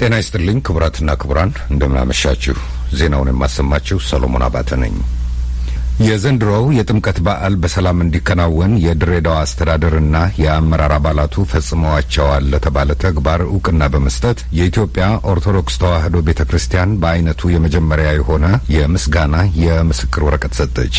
ጤና ይስጥልኝ ክቡራትና ክቡራን፣ እንደምን አመሻችሁ። ዜናውን የማሰማችሁ ሰሎሞን አባተ ነኝ። የዘንድሮው የጥምቀት በዓል በሰላም እንዲከናወን የድሬዳዋ አስተዳደርና የአመራር አባላቱ ፈጽመዋቸዋል ለተባለ ተግባር እውቅና በመስጠት የኢትዮጵያ ኦርቶዶክስ ተዋሕዶ ቤተክርስቲያን በአይነቱ የመጀመሪያ የሆነ የምስጋና የምስክር ወረቀት ሰጠች።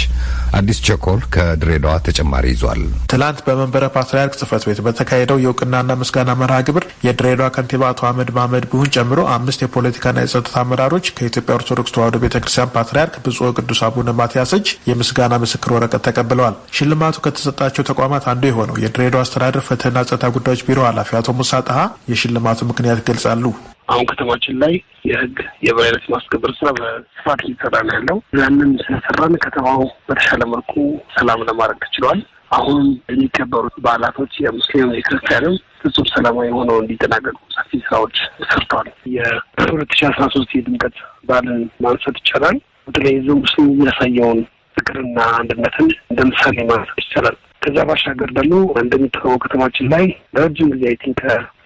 አዲስ ቸኮል ከድሬዳዋ ተጨማሪ ይዟል። ትላንት በመንበረ ፓትርያርክ ጽሕፈት ቤት በተካሄደው የእውቅናና ምስጋና መርሃ ግብር የድሬዳዋ ከንቲባ አቶ አህመድ ማህመድ ቡሁን ጨምሮ 5 የፖለቲካና የጸጥታ አመራሮች ከኢትዮጵያ ኦርቶዶክስ ተዋሕዶ ቤተክርስቲያን ፓትርያርክ ብፁዕ ቅዱስ አቡነ ማትያስ እጅ የምስጋና ምስክር ወረቀት ተቀብለዋል። ሽልማቱ ከተሰጣቸው ተቋማት አንዱ የሆነው የድሬዳዋ አስተዳደር ፍትህና ጸጥታ ጉዳዮች ቢሮ ኃላፊ አቶ ሙሳ ጣሃ የሽልማቱ ምክንያት ገልጻሉ። አሁን ከተማችን ላይ የህግ የበላይነት ማስከበር ስራ በስፋት ሊሰራ ነው ያለው። ያንን ስለሰራን ከተማው በተሻለ መልኩ ሰላም ለማድረግ ተችሏል። አሁን የሚከበሩት በዓላቶች የሙስሊም የክርስቲያንም ፍጹም ሰላማዊ ሆነው እንዲጠናቀቁ ሰፊ ስራዎች ተሰርተዋል። የ2013 የጥምቀት በዓልን ማንሳት ይቻላል። በተለይ ህዝበ ሙስሊሙ የሚያሳየውን ፍቅርና አንድነትን እንደ ምሳሌ ማንሳት ይቻላል። ከዛ ባሻገር ደግሞ እንደሚታወቀው ከተማችን ላይ ለረጅም ጊዜ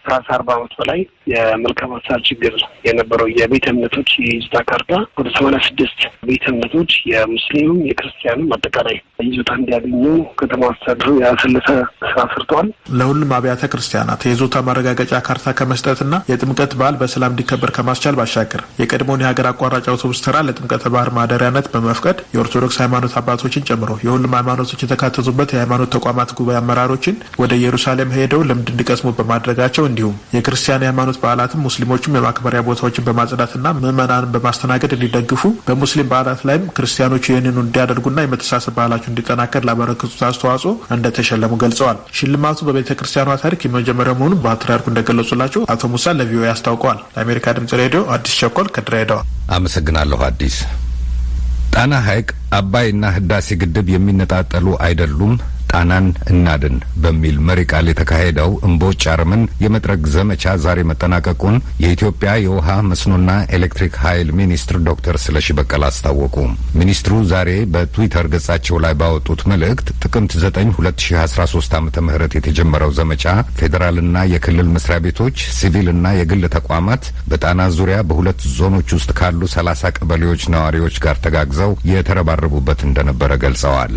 ከ40 ዓመት በላይ የመልካም አስተዳደር ችግር የነበረው የቤተ እምነቶች የይዞታ ካርታ ወደ 86 ቤተ እምነቶች የሙስሊምም የክርስቲያንም አጠቃላይ ይዞታ እንዲያገኙ ከተማ አስተዳደሩ ያሰለሰ ስራ ሰርተዋል። ለሁሉም አብያተ ክርስቲያናት የይዞታ ማረጋገጫ ካርታ ከመስጠትና የጥምቀት በዓል በሰላም እንዲከበር ከማስቻል ባሻገር የቀድሞውን የሀገር አቋራጭ አውቶቡስ ተራ ለጥምቀተ ባህር ማደሪያነት በመፍቀድ የኦርቶዶክስ ሃይማኖት አባቶችን ጨምሮ የሁሉም ሃይማኖቶች የተካተቱበት የሃይማኖት ተቋማት ጉባኤ አመራሮችን ወደ ኢየሩሳሌም ሄደው ልምድ እንዲቀስሙ በማድረጋቸው እንዲሁም የክርስቲያን የሃይማኖት በዓላትም ሙስሊሞችም የማክበሪያ ቦታዎችን በማጽዳትና ምዕመናንን በማስተናገድ እንዲደግፉ በሙስሊም በዓላት ላይም ክርስቲያኖች ይህንኑ እንዲያደርጉና የመተሳሰብ ባህላቸው እንዲጠናከር ላበረከቱት አስተዋጽኦ እንደተሸለሙ ገልጸዋል። ሽልማቱ በቤተ ክርስቲያኗ ታሪክ የመጀመሪያ መሆኑን ፓትርያርኩ እንደገለጹላቸው አቶ ሙሳ ለቪኦኤ አስታውቀዋል። ለአሜሪካ ድምጽ ሬዲዮ አዲስ ቸኮል ከድሬዳዋ አመሰግናለሁ። አዲስ ጣና ሐይቅ አባይና ህዳሴ ግድብ የሚነጣጠሉ አይደሉም፣ ጣናን እናድን በሚል መሪ ቃል የተካሄደው እምቦጭ አረምን የመጥረግ ዘመቻ ዛሬ መጠናቀቁን የኢትዮጵያ የውሃ መስኖና ኤሌክትሪክ ኃይል ሚኒስትር ዶክተር ስለሺ በቀለ አስታወቁ። ሚኒስትሩ ዛሬ በትዊተር ገጻቸው ላይ ባወጡት መልእክት ጥቅምት 9 2013 ዓመተ ምህረት የተጀመረው ዘመቻ ፌዴራልና የክልል መስሪያ ቤቶች፣ ሲቪልና የግል ተቋማት በጣና ዙሪያ በሁለት ዞኖች ውስጥ ካሉ 30 ቀበሌዎች ነዋሪዎች ጋር ተጋግዘው የተረባረቡበት እንደነበረ ገልጸዋል።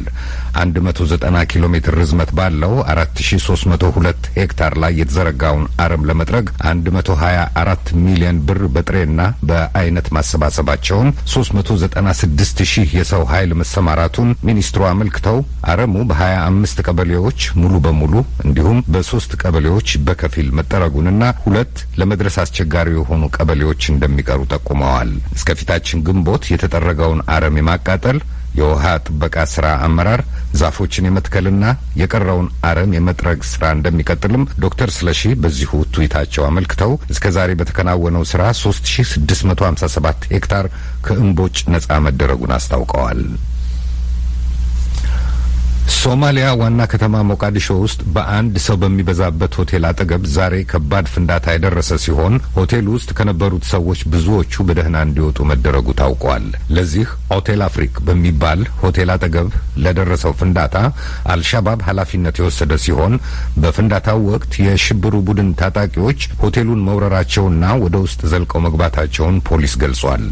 190 ኪሎ ሜትር ርዝመት ባለው 4302 ሄክታር ላይ የተዘረጋውን አረም ለመጥረግ 124 ሚሊዮን ብር በጥሬና በአይነት ማሰባሰባቸውን 396 ሺህ የሰው ኃይል መሰማራቱን ሚኒስትሩ አመልክተው አረሙ በ25 ቀበሌዎች ሙሉ በሙሉ እንዲሁም በ3 ቀበሌዎች በከፊል መጠረጉንና 2 ለመድረስ አስቸጋሪ የሆኑ ቀበሌዎች እንደሚቀሩ ጠቁመዋል። እስከፊታችን ግንቦት የተጠረገውን አረም የማቃጠል የውሃ ጥበቃ ስራ አመራር ዛፎችን የመትከልና የቀረውን አረም የመጥረግ ስራ እንደሚቀጥልም ዶክተር ስለሺ በዚሁ ትዊታቸው አመልክተው እስከዛሬ በተከናወነው ስራ 3657 ሄክታር ከእምቦጭ ነጻ መደረጉን አስታውቀዋል። ሶማሊያ ዋና ከተማ ሞቃዲሾ ውስጥ በአንድ ሰው በሚበዛበት ሆቴል አጠገብ ዛሬ ከባድ ፍንዳታ የደረሰ ሲሆን ሆቴል ውስጥ ከነበሩት ሰዎች ብዙዎቹ በደህና እንዲወጡ መደረጉ ታውቋል። ለዚህ ሆቴል አፍሪክ በሚባል ሆቴል አጠገብ ለደረሰው ፍንዳታ አልሻባብ ኃላፊነት የወሰደ ሲሆን በፍንዳታው ወቅት የሽብሩ ቡድን ታጣቂዎች ሆቴሉን መውረራቸውና ወደ ውስጥ ዘልቀው መግባታቸውን ፖሊስ ገልጿል።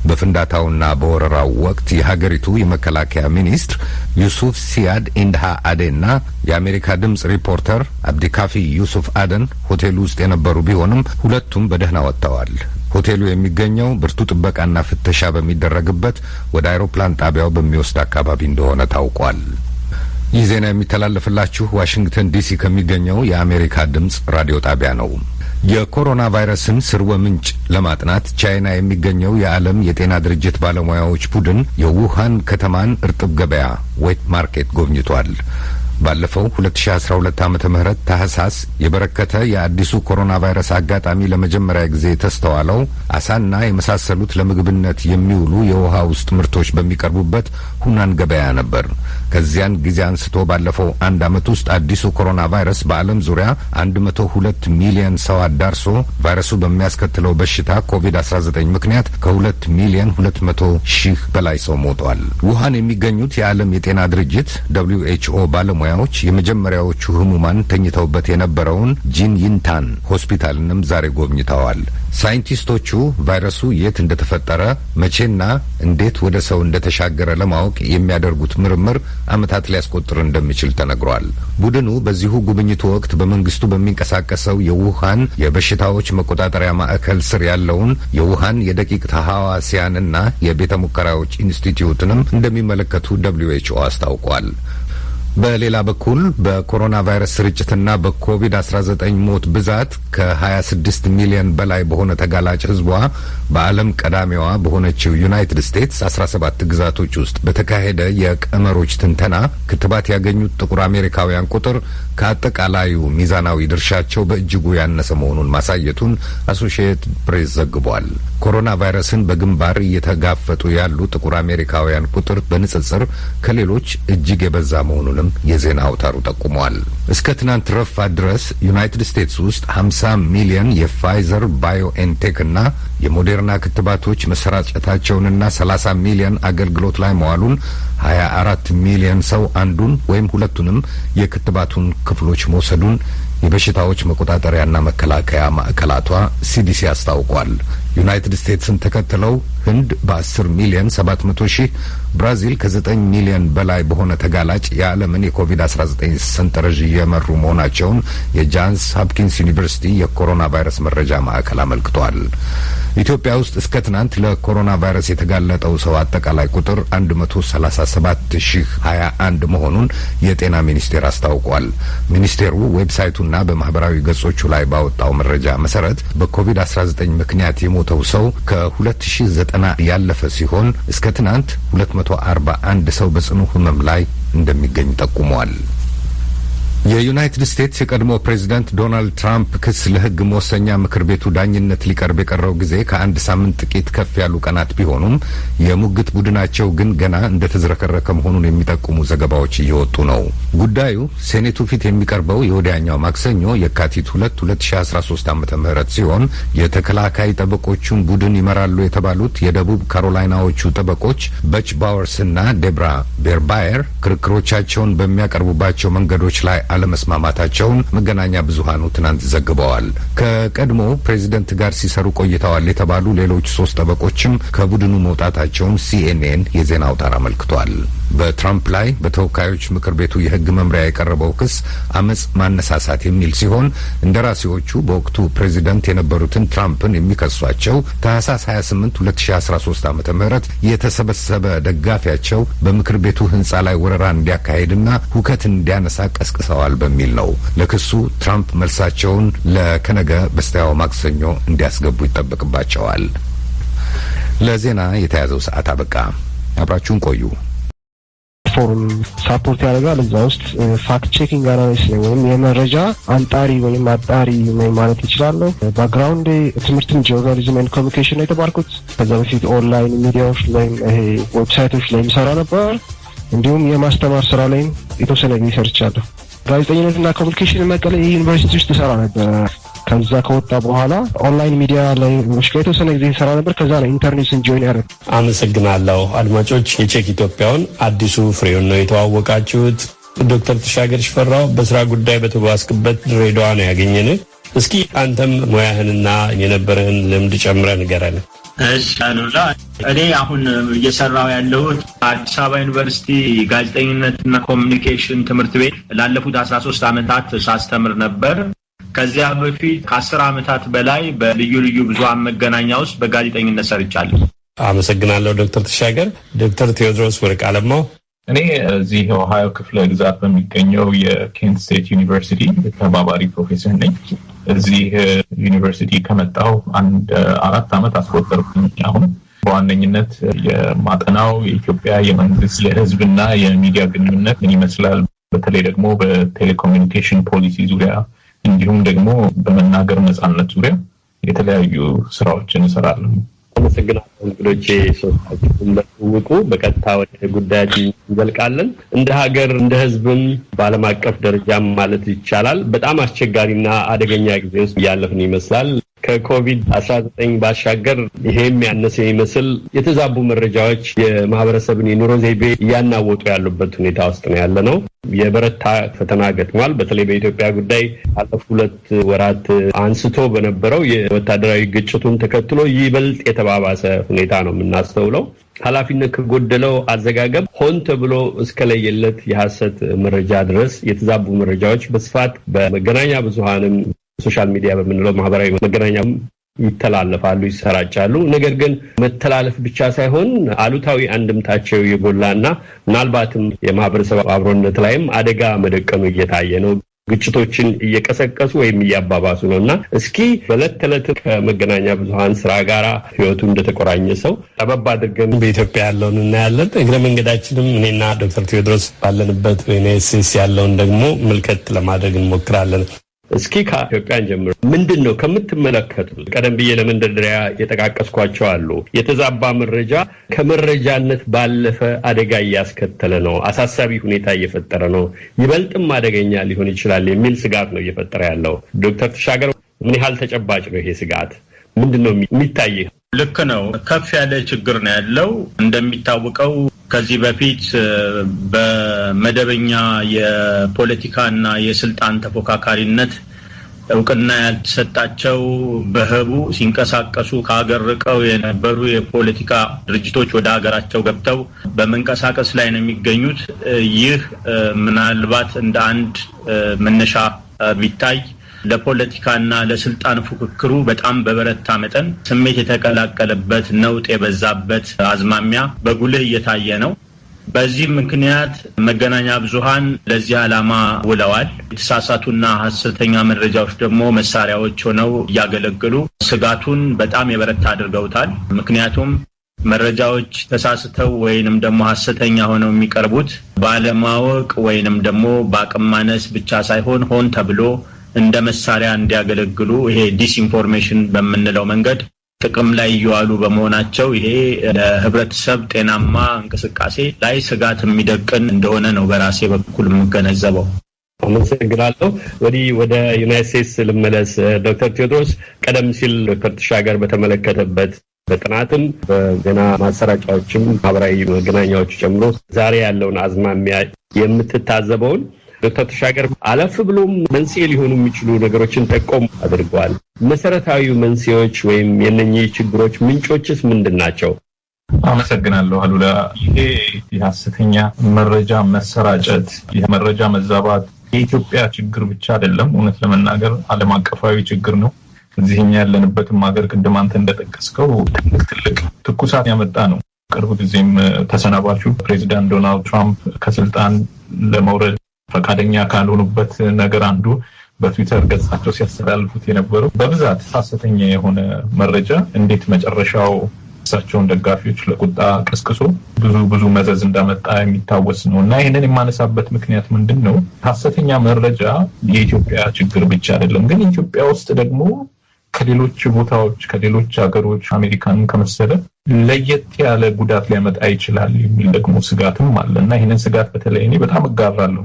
በፍንዳታውና በወረራው ወቅት የሀገሪቱ የመከላከያ ሚኒስትር ዩሱፍ ሲያድ ኢንድሃ አዴና የአሜሪካ ድምጽ ሪፖርተር አብዲካፊ ዩሱፍ አደን ሆቴሉ ውስጥ የነበሩ ቢሆንም ሁለቱም በደህና ወጥተዋል። ሆቴሉ የሚገኘው ብርቱ ጥበቃና ፍተሻ በሚደረግበት ወደ አውሮፕላን ጣቢያው በሚወስድ አካባቢ እንደሆነ ታውቋል። ይህ ዜና የሚተላለፍላችሁ ዋሽንግተን ዲሲ ከሚገኘው የአሜሪካ ድምጽ ራዲዮ ጣቢያ ነው። የኮሮና ቫይረስን ስርወ ምንጭ ለማጥናት ቻይና የሚገኘው የዓለም የጤና ድርጅት ባለሙያዎች ቡድን የውሃን ከተማን እርጥብ ገበያ ዌት ማርኬት ጎብኝቷል። ባለፈው 2012 ዓመተ ምህረት ታህሳስ የበረከተ የአዲሱ ኮሮና ቫይረስ አጋጣሚ ለመጀመሪያ ጊዜ ተስተዋለው አሳና የመሳሰሉት ለምግብነት የሚውሉ የውሃ ውስጥ ምርቶች በሚቀርቡበት ሁናን ገበያ ነበር። ከዚያን ጊዜ አንስቶ ባለፈው አንድ ዓመት ውስጥ አዲሱ ኮሮና ቫይረስ በዓለም ዙሪያ 102 ሚሊዮን ሰው አዳርሶ ቫይረሱ በሚያስከትለው በሽታ ኮቪድ-19 ምክንያት ከ2 ሚሊዮን 200 ሺህ በላይ ሰው ሞቷል። ውሃን የሚገኙት የዓለም የጤና ድርጅት WHO ባለሙያ ባለሙያዎች የመጀመሪያዎቹ ህሙማን ተኝተውበት የነበረውን ጂንይንታን ሆስፒታልንም ዛሬ ጎብኝተዋል። ሳይንቲስቶቹ ቫይረሱ የት እንደተፈጠረ መቼና እንዴት ወደ ሰው እንደተሻገረ ለማወቅ የሚያደርጉት ምርምር ዓመታት ሊያስቆጥር እንደሚችል ተነግሯል። ቡድኑ በዚሁ ጉብኝቱ ወቅት በመንግስቱ በሚንቀሳቀሰው የውሃን የበሽታዎች መቆጣጠሪያ ማዕከል ስር ያለውን የውሃን የደቂቅ ተሐዋሲያንና የቤተ ሙከራዎች ኢንስቲትዩትንም እንደሚመለከቱ WHO አስታውቋል። በሌላ በኩል በኮሮና ቫይረስ ስርጭትና በኮቪድ-19 ሞት ብዛት ከ26 ሚሊዮን በላይ በሆነ ተጋላጭ ህዝቧ በዓለም ቀዳሚዋ በሆነችው ዩናይትድ ስቴትስ 17 ግዛቶች ውስጥ በተካሄደ የቀመሮች ትንተና ክትባት ያገኙት ጥቁር አሜሪካውያን ቁጥር ከአጠቃላዩ ሚዛናዊ ድርሻቸው በእጅጉ ያነሰ መሆኑን ማሳየቱን አሶሺየትድ ፕሬስ ዘግቧል። ኮሮና ቫይረስን በግንባር እየተጋፈጡ ያሉ ጥቁር አሜሪካውያን ቁጥር በንጽጽር ከሌሎች እጅግ የበዛ መሆኑንም የዜና አውታሩ ጠቁሟል። እስከ ትናንት ረፋድ ድረስ ዩናይትድ ስቴትስ ውስጥ 50 ሚሊዮን የፋይዘር ባዮኤንቴክ እና የሞዴርና ክትባቶች መሰራጨታቸውንና 30 ሚሊዮን አገልግሎት ላይ መዋሉን 24 ሚሊዮን ሰው አንዱን ወይም ሁለቱንም የክትባቱን ክፍሎች መውሰዱን የበሽታዎች መቆጣጠሪያና መከላከያ ማዕከላቷ CDC አስታውቋል። ዩናይትድ ስቴትስን ተከትለው ህንድ በ10 ሚሊዮን 700 ሺህ፣ ብራዚል ከ9 ሚሊዮን በላይ በሆነ ተጋላጭ የዓለምን የኮቪድ-19 ሰንጠረዥ እየመሩ መሆናቸውን የጃንስ ሆፕኪንስ ዩኒቨርሲቲ የኮሮና ቫይረስ መረጃ ማዕከል አመልክቷል። ኢትዮጵያ ውስጥ እስከ ትናንት ለኮሮና ቫይረስ የተጋለጠው ሰው አጠቃላይ ቁጥር 137,021 መሆኑን የጤና ሚኒስቴር አስታውቋል። ሚኒስቴሩ ዌብሳይቱና በማህበራዊ ገጾቹ ላይ ባወጣው መረጃ መሰረት በኮቪድ-19 ምክንያት የሞተው ሰው ከ2090 ያለፈ ሲሆን እስከ ትናንት 241 ሰው በጽኑ ህመም ላይ እንደሚገኝ ጠቁሟል። የዩናይትድ ስቴትስ የቀድሞ ፕሬዝዳንት ዶናልድ ትራምፕ ክስ ለህግ መወሰኛ ምክር ቤቱ ዳኝነት ሊቀርብ የቀረው ጊዜ ከአንድ ሳምንት ጥቂት ከፍ ያሉ ቀናት ቢሆኑም የሙግት ቡድናቸው ግን ገና እንደተዝረከረከ መሆኑን የሚጠቁሙ ዘገባዎች እየወጡ ነው። ጉዳዩ ሴኔቱ ፊት የሚቀርበው የወዲያኛው ማክሰኞ የካቲት 2 2013 ዓመተ ምህረት ሲሆን የተከላካይ ጠበቆቹን ቡድን ይመራሉ የተባሉት የደቡብ ካሮላይናዎቹ ጠበቆች በች ባወርስና ዴብራ ቤርባየር ክርክሮቻቸውን በሚያቀርቡባቸው መንገዶች ላይ አለመስማማታቸውን መገናኛ ብዙሃኑ ትናንት ዘግበዋል። ከቀድሞ ፕሬዝደንት ጋር ሲሰሩ ቆይተዋል የተባሉ ሌሎች 3 ጠበቆችም ከቡድኑ መውጣታቸውን CNN የዜና አውታር አመልክቷል። በትራምፕ ላይ በተወካዮች ምክር ቤቱ የህግ መምሪያ የቀረበው ክስ አመጽ ማነሳሳት የሚል ሲሆን እንደራሴዎቹ በወቅቱ ፕሬዝደንት የነበሩትን ትራምፕን የሚከሷቸው ታህሳስ 28 2013 ዓመተ ምህረት የተሰበሰበ ደጋፊያቸው በምክር ቤቱ ህንጻ ላይ ወረራ እንዲያካሄድና ሁከት እንዲያነሳ ቀስቅሰዋል በሚል ነው። ለክሱ ትራምፕ መልሳቸውን ለከነገ በስቲያው ማክሰኞ እንዲያስገቡ ይጠበቅባቸዋል። ለዜና የተያዘው ሰዓት አበቃ። አብራችሁን ቆዩ። ፎርም ሳፖርት ያደርጋል። እዛ ውስጥ ፋክት ቼኪንግ አናሊሲስ ወይም የመረጃ አንጣሪ ወይም አጣሪ ማለት ይችላለሁ። ባክግራውንድ ትምህርትም ጆርናሊዝም ኤንድ ኮሚኒኬሽን ነው የተማርኩት። ከዛ በፊት ኦንላይን ሚዲያዎች ላይ ዌብሳይቶች ላይ የሚሰራ ነበር። እንዲሁም የማስተማር ስራ ላይ የተወሰነ ጊዜ ሰርቻለሁ። ጋዜጠኝነትና ኮሚኒኬሽን መቀሌ ዩኒቨርሲቲ ውስጥ ሰራ ነበር። ከዛ ከወጣ በኋላ ኦንላይን ሚዲያ ላይ የተወሰነ ጊዜ ሰራ ነበር። ከዛ ላይ ኢንተርኔትን ጆይን ያደረግ። አመሰግናለሁ። አድማጮች የቼክ ኢትዮጵያውን አዲሱ ፍሬውን ነው የተዋወቃችሁት። ዶክተር ተሻገር ሽፈራው በስራ ጉዳይ በተጓዝክበት ድሬዳዋ ነው ያገኘንህ። እስኪ አንተም ሙያህንና የነበረህን ልምድ ጨምረህ ንገረን። እሺ አሉላ፣ እኔ አሁን እየሰራው ያለሁት አዲስ አበባ ዩኒቨርሲቲ ጋዜጠኝነትና ኮሚኒኬሽን ትምህርት ቤት ላለፉት 13 ዓመታት ሳስተምር ነበር። ከዚያ በፊት ከ10 ዓመታት በላይ በልዩ ልዩ ብዙሃን መገናኛ ውስጥ በጋዜጠኝነት ሰርቻለሁ። አመሰግናለሁ ዶክተር ተሻገር። ዶክተር ቴዎድሮስ ወርቅ አለማው። እኔ እዚህ ኦሃዮ ክፍለ ግዛት በሚገኘው የኬንት ስቴት ዩኒቨርሲቲ ተባባሪ ፕሮፌሰር ነኝ። እዚህ ዩኒቨርሲቲ ከመጣሁ 4 ዓመት አስቆጠርኩኝ። አሁን በዋነኝነት የማጠናው የኢትዮጵያ የመንግስት የህዝብና የሚዲያ ግንኙነት ምን ይመስላል፣ በተለይ ደግሞ በቴሌኮሙኒኬሽን ፖሊሲ ዙሪያ እንዲሁም ደግሞ በመናገር ነጻነት ዙሪያ የተለያዩ ስራዎችን እሰራለሁ። አመሰግናለሁ። እንግዶቼ ሶስታችሁም ለትውውቁ በቀጥታ ወደ ጉዳያችን እንዘልቃለን። እንደ ሀገር እንደ ህዝብም በዓለም አቀፍ ደረጃም ማለት ይቻላል በጣም አስቸጋሪና አደገኛ ጊዜ ውስጥ እያለፍን ይመስላል። ከኮቪድ-19 ባሻገር ይሄም ያነሰ ይመስል የተዛቡ መረጃዎች የማህበረሰብን የኑሮ ዘይቤ እያናወጡ ያሉበት ሁኔታ ውስጥ ነው ያለነው። የበረታ ፈተና ገጥሟል። በተለይ በኢትዮጵያ ጉዳይ አለፉት 2 ወራት አንስቶ በነበረው የወታደራዊ ግጭቱን ተከትሎ ይበልጥ የተባባሰ ሁኔታ ነው የምናስተውለው። ኃላፊነት ከጎደለው አዘጋገብ ሆን ተብሎ እስከለየለት የሐሰት መረጃ ድረስ የተዛቡ መረጃዎች በስፋት በመገናኛ ብዙሃንም ሶሻል ሚዲያ በምንለው ማህበራዊ መገናኛም ይተላለፋሉ፣ ይሰራጫሉ። ነገር ግን መተላለፍ ብቻ ሳይሆን አሉታዊ አንድምታቸው የጎላና ምናልባትም የማህበረሰብ አብሮነት ላይም አደጋ መደቀኑ እየታየ ነው። ግጭቶችን እየቀሰቀሱ ወይም እያባባሱ ነውና እስኪ በዕለት ተዕለት ከመገናኛ ብዙሃን ስራ ጋር ህይወቱ እንደተቆራኘ ሰው ጠበብ አድርገን በኢትዮጵያ ያለውን እናያለን። እግረ መንገዳችንም እኔና ዶክተር ቴዎድሮስ ባለንበት በዩናይትድ ያለውን ደግሞ ምልከት ለማድረግ እንሞክራለን። እስኪ ከኢትዮጵያን ጀምሮ ምንድነው ከምትመለከቱት? ቀደም ብዬ ለመንደርደሪያ የጠቃቀስኳቸው አሉ። የተዛባ መረጃ ከመረጃነት ባለፈ አደጋ እያስከተለ ነው፣ አሳሳቢ ሁኔታ እየፈጠረ ነው፣ ይበልጥም አደገኛ ሊሆን ይችላል የሚል ስጋት ነው እየፈጠረ ያለው። ዶክተር ተሻገር ምን ያህል ተጨባጭ ነው ይሄ ስጋት? ምንድነው የሚታየው? ልክ ነው። ከፍ ያለ ችግር ነው ያለው። እንደሚታወቀው ከዚህ በፊት በመደበኛ የፖለቲካና የስልጣን ተፎካካሪነት እውቅና ያልተሰጣቸው በህቡ ሲንቀሳቀሱ ከሀገር ርቀው የነበሩ የፖለቲካ ድርጅቶች ወደ ሀገራቸው ገብተው በመንቀሳቀስ ላይ ነው የሚገኙት። ይህ ምናልባት እንደ አንድ መነሻ ቢታይ ለፖለቲካና ለስልጣን ፉክክሩ በጣም በበረታ መጠን ስሜት የተቀላቀለበት ነውጥ የበዛበት አዝማሚያ በጉልህ እየታየ ነው። በዚህ ምክንያት መገናኛ ብዙሃን ለዚህ ዓላማ ውለዋል። የተሳሳቱና ሐሰተኛ መረጃዎች ደግሞ መሳሪያዎች ሆነው እያገለገሉ ስጋቱን በጣም የበረታ አድርገውታል። ምክንያቱም መረጃዎች ተሳስተው ወይንም ደግሞ ሐሰተኛ ሆነው የሚቀርቡት ባለማወቅ ወይንም ደግሞ በአቅም ማነስ ብቻ ሳይሆን ሆን ተብሎ እንደ መሳሪያ እንዲያገለግሉ ይሄ ዲስኢንፎርሜሽን በምንለው መንገድ ጥቅም ላይ እየዋሉ በመሆናቸው ይሄ ለህብረተሰብ ጤናማ እንቅስቃሴ ላይ ስጋት የሚደቅን እንደሆነ ነው በራሴ በኩል የምገነዘበው። አመሰግናለሁ። ወደ ዩናይትድ ስቴትስ ልመለስ። ዶክተር ቴዎድሮስ ቀደም ሲል ዶክተር ተሻገር በተመለከተበት በጥናትም በዜና ማሰራጫዎችም ማህበራዊ መገናኛዎች ጨምሮ ዛሬ ያለውን አዝማሚያ የምትታዘበውን ዶክተር ተሻገር አለፍ ብሎም መንስኤ ሊሆኑ የሚችሉ ነገሮችን ጠቆም አድርገዋል። መሰረታዊ መንስኤዎች ወይም የነኚህ ችግሮች ምንጮችስ ምንድን ናቸው? አመሰግናለሁ አሉላ። ይሄ የሐሰተኛ መረጃ መሰራጨት፣ የመረጃ መዛባት የኢትዮጵያ ችግር ብቻ አይደለም። እውነት ለመናገር ዓለም አቀፋዊ ችግር ነው። እዚህኛ ያለንበትም ሀገር ቅድም አንተ እንደጠቀስከው ትልቅ ትኩሳት ያመጣ ነው። ቅርብ ጊዜም ተሰናባቹ ፕሬዚዳንት ዶናልድ ትራምፕ ከስልጣን ለመውረድ ፈቃደኛ ካልሆኑበት ነገር አንዱ በትዊተር ገጻቸው ሲያስተላልፉት የነበረው በብዛት ሐሰተኛ የሆነ መረጃ እንዴት መጨረሻው እሳቸውን ደጋፊዎች ለቁጣ ቀስቅሶ ብዙ መዘዝ እንዳመጣ የሚታወስ ነው። እና ይሄንን የማነሳበት ምክንያት ምንድነው? ሐሰተኛ መረጃ የኢትዮጵያ ችግር ብቻ አይደለም። ግን ኢትዮጵያ ውስጥ ደግሞ ከሌሎች ቦታዎች ከሌሎች ሀገሮች አሜሪካንን ከመሰለ ለየት ያለ ጉዳት ሊያመጣ ይችላል የሚል ደግሞ ስጋትም አለ። እና ይሄንን ስጋት በተለይ እኔ በጣም እጋራለሁ።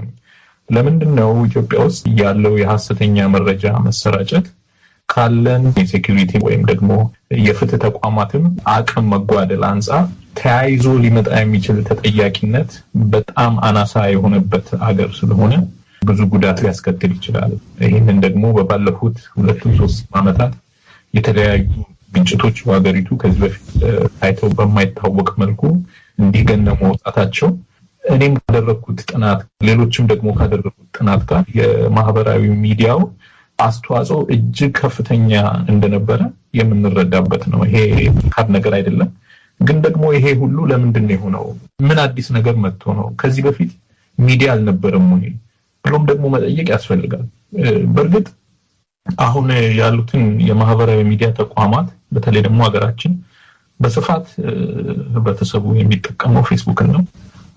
ለምንድነው ኢትዮጵያ ውስጥ ያለው የሐሰተኛ መረጃ መሰራጨት ካለን የሴኩሪቲ ወይም ደግሞ የፍትህ ተቋማትም አቅም መጓደል አንጻር ተያይዞ ሊመጣ የሚችል ተጠያቂነት በጣም አናሳ የሆነበት ሀገር ስለሆነ ብዙ ጉዳት ሊያስከትል ይችላል። ይህንን ደግሞ በባለፉት 2-3 ዓመታት የተለያዩ ግጭቶች በሀገሪቱ ከዚህ በፊት ታይተው በማይታወቅ መልኩ እንዲገነሙ መውጣታቸው እኔም ካደረኩት ጥናት ሌሎችም ደግሞ ካደረኩት ጥናት ጋር የማህበራዊ ሚዲያው አስተዋጽኦ እጅግ ከፍተኛ እንደነበረ የምንረዳበት ነው። ይሄ ካድ ነገር አይደለም። ግን ደግሞ ይሄ ሁሉ ለምንድን ነው የሆነው? ምን አዲስ ነገር መጥቶ ነው? ከዚህ በፊት ሚዲያ አልነበረም ወይ ብሎም ደግሞ መጠየቅ ያስፈልጋል። በእርግጥ አሁን ያሉትን የማህበራዊ ሚዲያ ተቋማት በተለይ ደግሞ ሀገራችን በስፋት ህብረተሰቡ የሚጠቀመው ፌስቡክን ነው።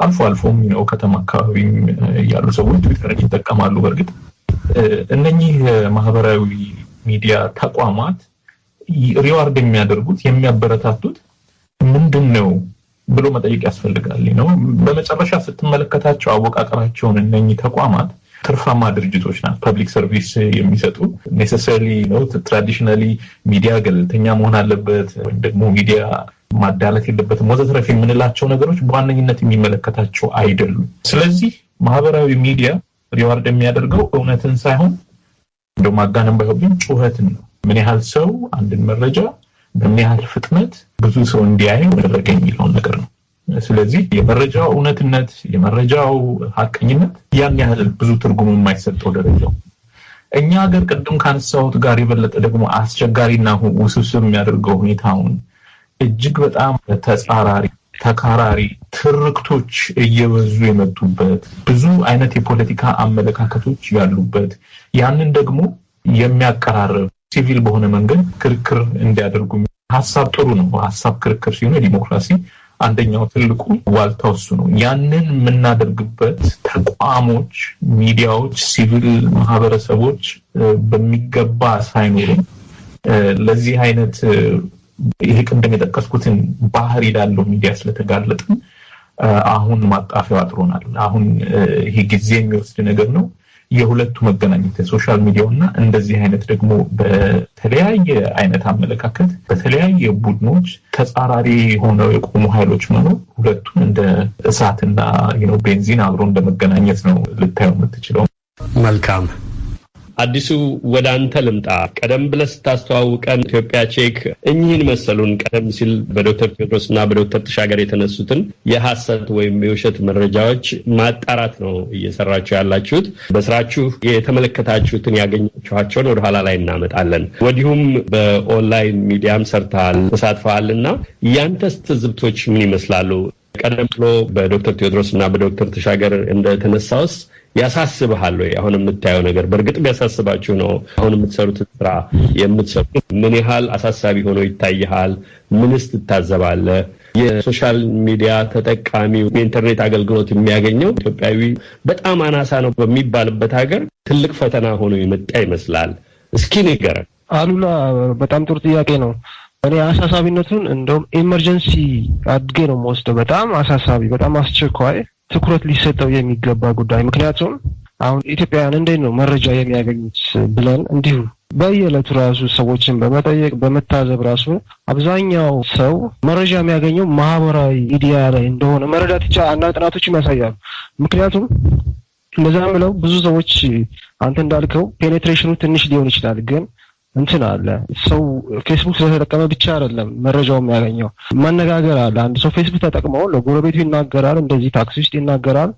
አልፎ አልፎም ከተማ አካባቢ ያሉ ሰዎች ትዊተርን ይጠቀማሉ። በእርግጥ እነኚህ ማህበራዊ ሚዲያ ተቋማት ሪዋርድ የሚያደርጉት የሚያበረታቱት ምንድነው ብሎ መጠየቅ ያስፈልጋል ነው። በመጨረሻ ስትመለከታቸው አወቃቀራቸውን እነኚህ ተቋማት ትርፋማ ድርጅቶች ናቸው ፐብሊክ ሰርቪስ የሚሰጡ ኔሰሰሪሊ ነው ትራዲሽናሊ ሚዲያ ገለልተኛ መሆን አለበት ወይም ደግሞ ሚዲያ ማዳለት የለበትም ወዘተረፈ የምንላቸው ነገሮች በዋነኝነት የሚመለከታቸው አይደሉም። ስለዚህ ማህበራዊ ሚዲያ ሪዋርድ የሚያደርገው እውነትን ሳይሆን እንደው ማጋነን ባይሆን ጩኸትን ነው። ምን ያህል ሰው አንድን መረጃ በምን ያህል ፍጥነት ብዙ ሰው እንዲያየው ያደረገ የሚለውን ነገር ነው። ስለዚህ የመረጃው እውነትነት የመረጃው ሐቀኝነት ያን ያህል ብዙ ትርጉም የማይሰጠው ደረጃው እኛ ሀገር ቅድም ካነሳሁት ጋር የበለጠ ደግሞ አስቸጋሪና ውስብስብ የሚያደርገው ሁኔታውን እጅግ በጣም ተካራሪ ትርክቶች እየበዙ የመጡበት ብዙ አይነት የፖለቲካ አመለካከቶች ያሉበት ያንን ደግሞ የሚያቀራርብ ሲቪል በሆነ መንገድ ክርክር እንዲያደርጉ ሐሳብ ጥሩ ነው። ሐሳብ ክርክር ሲሆን ዲሞክራሲ አንደኛው ትልቁ ዋልታው እሱ ነው። ያንን የምናደርግበት ተቋሞች፣ ሚዲያዎች፣ ሲቪል ማህበረሰቦች በሚገባ ሳይኖሩ ለዚህ አይነት ይሄ ቅድም የጠቀስኩትን ባህሪ ያለው ሚዲያ ስለተጋለጥን አሁን ማጣፊያው አጥሮናል። አሁን ይሄ ጊዜ የሚወስድ ነገር ነው። የሁለቱ መገናኘት ሶሻል ሚዲያውና እንደዚህ አይነት ደግሞ በተለያየ አይነት አመለካከት በተለያየ ቡድኖች ተጻራሪ ሆነው የቆሙ ኃይሎች ነው ሁለቱን እንደ እሳትና ቤንዚን አብሮ እንደመገናኘት ነው ልታየው የምትችለው። መልካም አዲሱ ወደ አንተ ልምጣ። ቀደም ብለህ ስታስተዋውቀን ኢትዮጵያ ቼክ እኚህን መሰሉን ቀደም ሲል በዶክተር ቴዎድሮስና በዶክተር ተሻገር የተነሱትን የሐሰት ወይም የውሸት መረጃዎች ማጣራት ነው እየሰራችሁ ያላችሁት። በስራችሁ የተመለከታችሁትን ያገኛችኋቸውን ወደ ኋላ ላይ እናመጣለን። ወዲሁም በኦንላይን ሚዲያም ሰርተሃል ተሳትፈሃልና ያንተስ ትዝብቶች ምን ይመስላሉ? ቀደም ብሎ በዶክተር ቴዎድሮስና በዶክተር ተሻገር እንደተነሳውስ ያሳስብሃል ወይ? አሁን የምታየው ነገር በእርግጥ ቢያሳስባችሁ ነው አሁን የምትሰሩት ስራ የምትሰሩት ምን ያህል አሳሳቢ ሆኖ ይታይሃል? ምንስ ትታዘባለህ? የሶሻል ሚዲያ ተጠቃሚው የኢንተርኔት አገልግሎት የሚያገኘው ኢትዮጵያዊ በጣም አናሳ ነው በሚባልበት ሀገር ትልቅ ፈተና ሆኖ የመጣ ይመስላል። እስኪ ንገረን። አሉላ በጣም ጥሩ ጥያቄ ነው። እኔ አሳሳቢነቱን እንደውም ኤመርጀንሲ አድጌ ነው የምወስደው። በጣም አሳሳቢ በጣም አስቸኳይ ትኩረት ሊሰጠው የሚገባ ጉዳይ። ምክንያቱም አሁን ኢትዮጵያውያን እንዴት ነው መረጃ የሚያገኙት ብለን እንዲሁ በየዕለቱ ራሱ ሰዎችን በመጠየቅ በመታዘብ ራሱ አብዛኛው ሰው መረጃ የሚያገኘው ማህበራዊ ሚዲያ ላይ እንደሆነ መረዳት ይቻላል። አንዳንድ ጥናቶችም ያሳያሉ። ምክንያቱም እንደዛ ብለው ብዙ ሰዎች አንተ እንዳልከው ፔኔትሬሽኑ ትንሽ ሊሆን ይችላል ግን እንትን አለ ሰው ፌስቡክ ስለተጠቀመ ብቻ አይደለም መረጃው የሚያገኘው። መነጋገር አለ። አንድ ሰው ፌስቡክ ተጠቅመው ለጎረቤቱ ይናገራል፣ እንደዚህ ታክሲ ውስጥ ይናገራል።